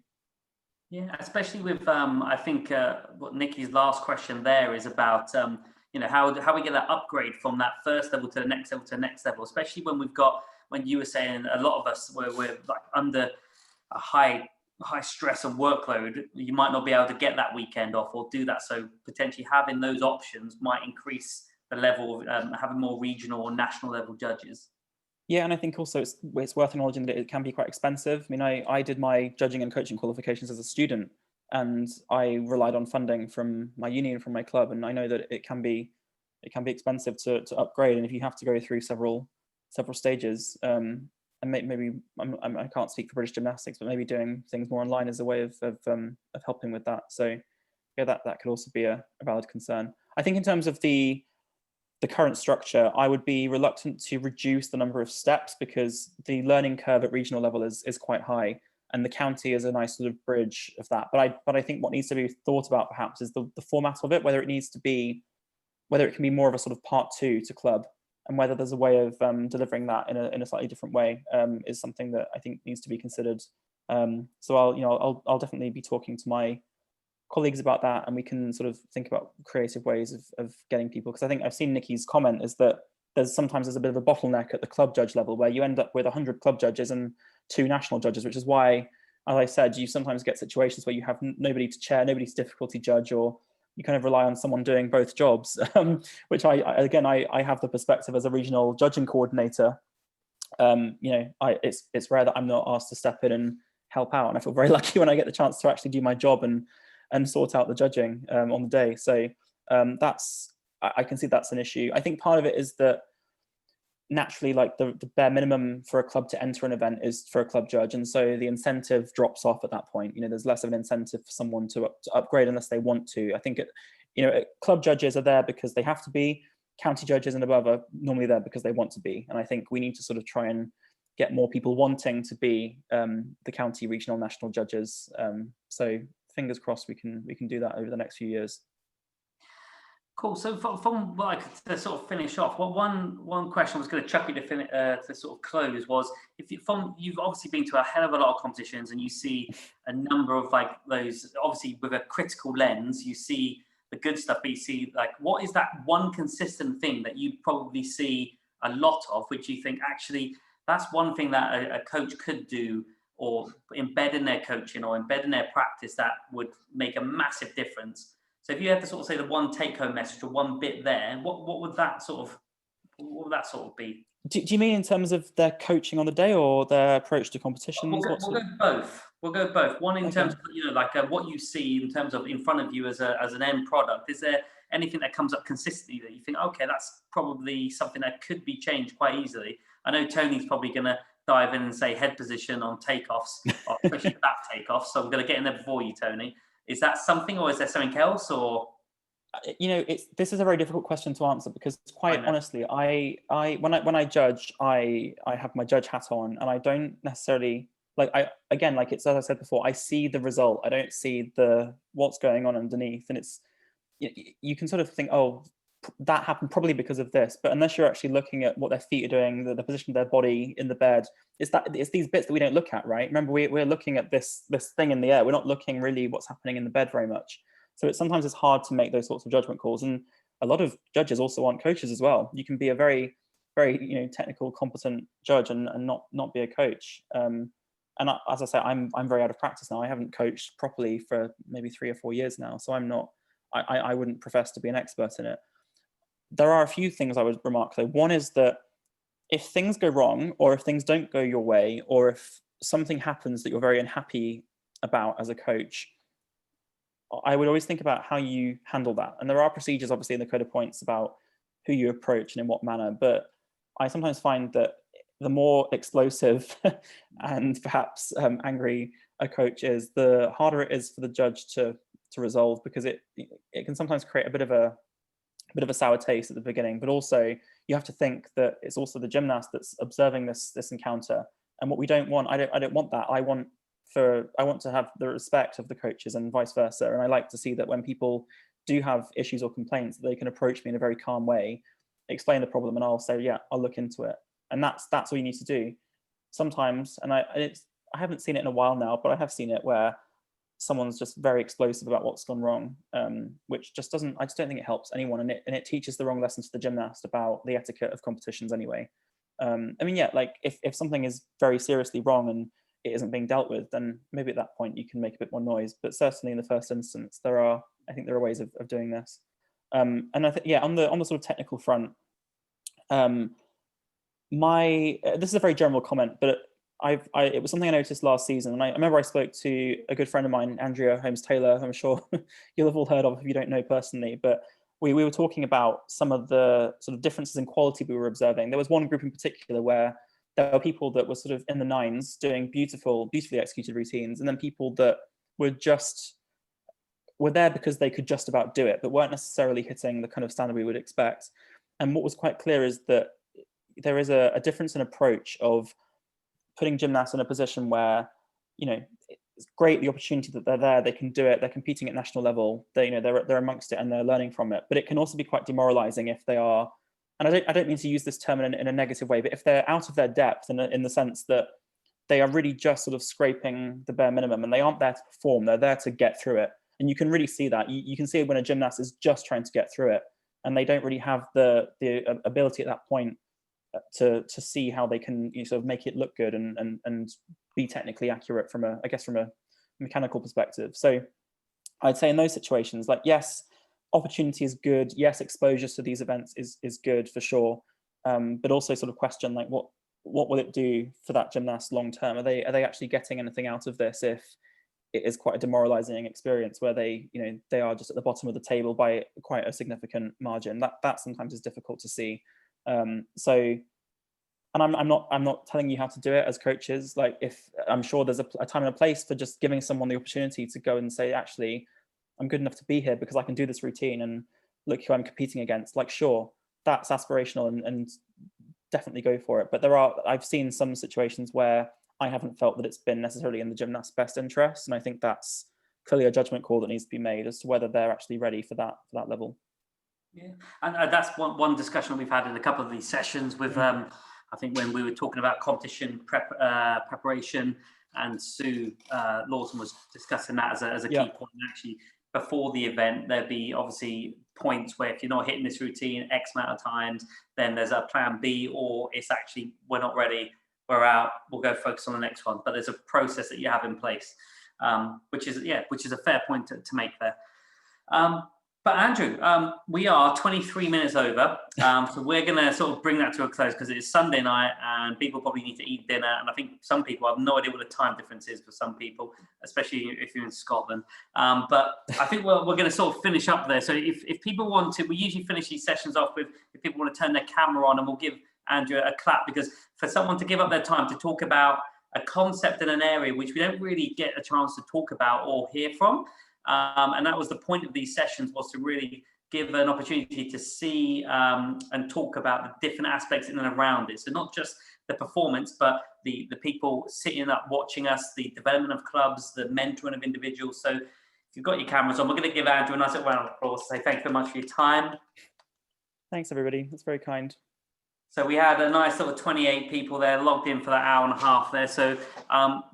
Yeah, especially with I think what Nikki's last question there is about how we get that upgrade from that first level to the next level to the next level, especially when you were saying a lot of us we're like under a high stress and workload, you might not be able to get that weekend off or do that. So potentially having those options might increase the level of having more regional or national level judges. Yeah, and I think also it's worth acknowledging that it can be quite expensive. I mean, I did my judging and coaching qualifications as a student, and I relied on funding from my uni and from my club, and I know that it can be expensive to upgrade, and if you have to go through several stages, and maybe I can't speak for British Gymnastics, but maybe doing things more online is a way of helping with that. So yeah, that could also be a valid concern. I think in terms of the current structure, I would be reluctant to reduce the number of steps because the learning curve at regional level is quite high, and the county is a nice sort of bridge of that. But I think what needs to be thought about perhaps is the format of it, whether it can be more of a sort of part 2 to club, and whether there's a way of delivering that in a slightly different way is something that I think needs to be considered. So I'll definitely be talking to my colleagues about that, and we can sort of think about creative ways of getting people, because I think I've seen Nikki's comment is that sometimes there's a bit of a bottleneck at the club judge level where you end up with 100 club judges and 2 national judges, which is why, as I said, you sometimes get situations where you have nobody to chair, nobody to difficulty judge, or you kind of rely on someone doing both jobs, which I have the perspective as a regional judging coordinator. It's rare that I'm not asked to step in and help out, and I feel very lucky when I get the chance to actually do my job and sort out the judging on the day. So I can see that's an issue. I think part of it is that naturally, like the bare minimum for a club to enter an event is for a club judge, and so the incentive drops off at that point. There's less of an incentive for someone to upgrade unless they want to. I think club judges are there because they have to be. County judges and above are normally there because they want to be, and I think we need to sort of try and get more people wanting to be the county, regional, national judges. So fingers crossed we can do that over the next few years. Cool. So from to sort of finish off, one question I was going to chuck you to sort of close was, you've obviously been to a hell of a lot of competitions and you see a number of like those, obviously with a critical lens, you see the good stuff, but you see like, what is that one consistent thing that you probably see a lot of, which you think actually that's one thing that a coach could do or embed in their coaching or embed in their practice that would make a massive difference? So if you had to sort of say the one take-home message or one bit there, what would that sort of be? Do you mean in terms of their coaching on the day or their approach to competitions? We'll go both. We'll go both. One in terms of what you see in terms of in front of you as an end product. Is there anything that comes up consistently that you think, okay, that's probably something that could be changed quite easily? I know Tony's probably going to dive in and say head position on takeoffs, or especially back takeoffs. So I'm going to get in there before you, Tony. Is that something, or is there something else, or? This is a very difficult question to answer because, quite honestly, when I judge, I have my judge hat on, and I don't necessarily it's, as I said before, I see the result. I don't see what's going on underneath, and it's you can sort of think, oh, that happened probably because of this, but unless you're actually looking at what their feet are doing, the position of their body in the bed, it's these bits that we don't look at, right? Remember, we're looking at this thing in the air. We're not looking really what's happening in the bed very much. So sometimes it's hard to make those sorts of judgment calls. And a lot of judges also aren't coaches as well. You can be a very, very technical, competent judge and not be a coach. And as I say, I'm very out of practice now. I haven't coached properly for maybe 3 or 4 years now. So I wouldn't profess to be an expert in it. There are a few things I would remark though. One is that if things go wrong, or if things don't go your way, or if something happens that you're very unhappy about as a coach, I would always think about how you handle that. And there are procedures obviously in the code of points about who you approach and in what manner, but I sometimes find that the more explosive and perhaps angry a coach is, the harder it is for the judge to resolve, because it can sometimes create a bit of a bit of a sour taste at the beginning, but also you have to think that it's also the gymnast that's observing this encounter. And what we don't want, I don't want that. I want to have the respect of the coaches and vice versa. And I like to see that when people do have issues or complaints, they can approach me in a very calm way, explain the problem, and I'll say, yeah, I'll look into it. And that's all you need to do. Sometimes, and I haven't seen it in a while now, but I have seen it where someone's just very explosive about what's gone wrong, which just doesn't, I just don't think it helps anyone, and it teaches the wrong lesson to the gymnast about the etiquette of competitions anyway. I mean, yeah, like if something is very seriously wrong and it isn't being dealt with, then maybe at that point you can make a bit more noise. But certainly in the first instance, I think there are ways of doing this. And I think, yeah, on the sort of technical front, this is a very general comment, but it was something I noticed last season, and I remember I spoke to a good friend of mine, Andrew Aistrup, who I'm sure you'll have all heard of if you don't know personally, but we were talking about some of the sort of differences in quality we were observing. There was one group in particular where there were people that were sort of in the nines doing beautifully executed routines, and then people that were there because they could just about do it, but weren't necessarily hitting the kind of standard we would expect. And what was quite clear is that there is a difference in approach of putting gymnasts in a position where, it's great, the opportunity that they're there, they can do it, they're competing at national level, they're amongst it and they're learning from it. But it can also be quite demoralizing if they are, and I don't mean to use this term in a negative way, but if they're out of their depth in the sense that they are really just sort of scraping the bare minimum and they aren't there to perform, they're there to get through it. And you can really see that. You can see when a gymnast is just trying to get through it and they don't really have the ability at that point to see how they can sort of make it look good and be technically accurate from a mechanical perspective. So I'd say in those situations, like, yes, opportunity is good, yes, exposure to these events is good for sure, but also sort of question, like, what will it do for that gymnast long term? Are they actually getting anything out of this if it is quite a demoralizing experience where they are just at the bottom of the table by quite a significant margin? That sometimes is difficult to see. So, and I'm not telling you how to do it as coaches. Like, if I'm sure there's a time and a place for just giving someone the opportunity to go and say, actually, I'm good enough to be here because I can do this routine and look who I'm competing against. Like, sure, that's aspirational and definitely go for it. But I've seen some situations where I haven't felt that it's been necessarily in the gymnast's best interest. And I think that's clearly a judgment call that needs to be made as to whether they're actually ready for that level. Yeah, and that's one discussion we've had in a couple of these sessions with, I think when we were talking about competition preparation, and Sue Lawson was discussing that as a key point. And actually, before the event, there'd be obviously points where if you're not hitting this routine X amount of times, then there's a plan B, or it's actually, we're not ready, we're out, we'll go focus on the next one. But there's a process that you have in place, which is a fair point to make there. But Andrew, we are 23 minutes over, so we're going to sort of bring that to a close because it's Sunday night and people probably need to eat dinner. And I think some people have no idea what the time difference is for some people, especially if you're in Scotland. But I think we're going to sort of finish up there. So if people want to, we usually finish these sessions off with, if people want to turn their camera on, and we'll give Andrew a clap, because for someone to give up their time to talk about a concept in an area which we don't really get a chance to talk about or hear from, and that was the point of these sessions, was to really give an opportunity to see and talk about the different aspects in and around it. So not just the performance, but the people sitting up watching us, the development of clubs, the mentoring of individuals. So if you've got your cameras on, we're going to give Andrew a nice round of applause to say thank you very much for your time. Thanks, everybody. That's very kind. So we had a nice sort of 28 people there logged in for that hour and a half there. So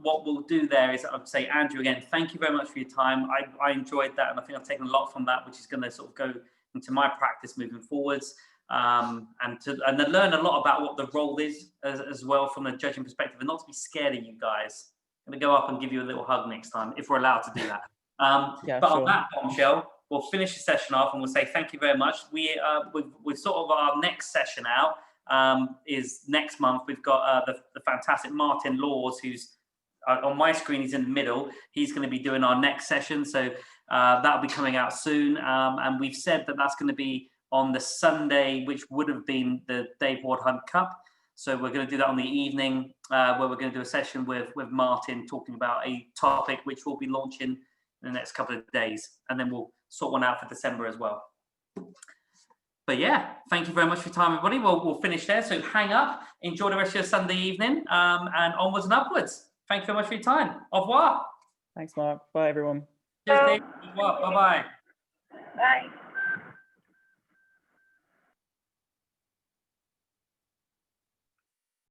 what we'll do there is I'd say, Andrew, again, thank you very much for your time. I enjoyed that, and I think I've taken a lot from that, which is going to sort of go into my practice moving forwards, and to learn a lot about what the role is as well from the judging perspective, and not to be scared of you guys. I'm going to go up and give you a little hug next time if we're allowed to do that. But sure. On that bombshell, we'll finish the session off and we'll say thank you very much. We've sort of our next session out. Is next month. We've got the fantastic Martin Laws, who's on my screen, he's in the middle. He's going to be doing our next session, so that'll be coming out soon, and we've said that that's going to be on the Sunday, which would have been the Dave Ward Hunt Cup. So we're going to do that on the evening, where we're going to do a session with Martin talking about a topic which we'll be launching in the next couple of days, and then we'll sort one out for December as well. But yeah, thank you very much for your time, everybody. We'll finish there. So hang up, enjoy the rest of your Sunday evening, and onwards and upwards. Thank you very much for your time. Au revoir. Thanks, Mark. Bye, everyone. Cheers, Dave. Au revoir. Bye-bye. Bye.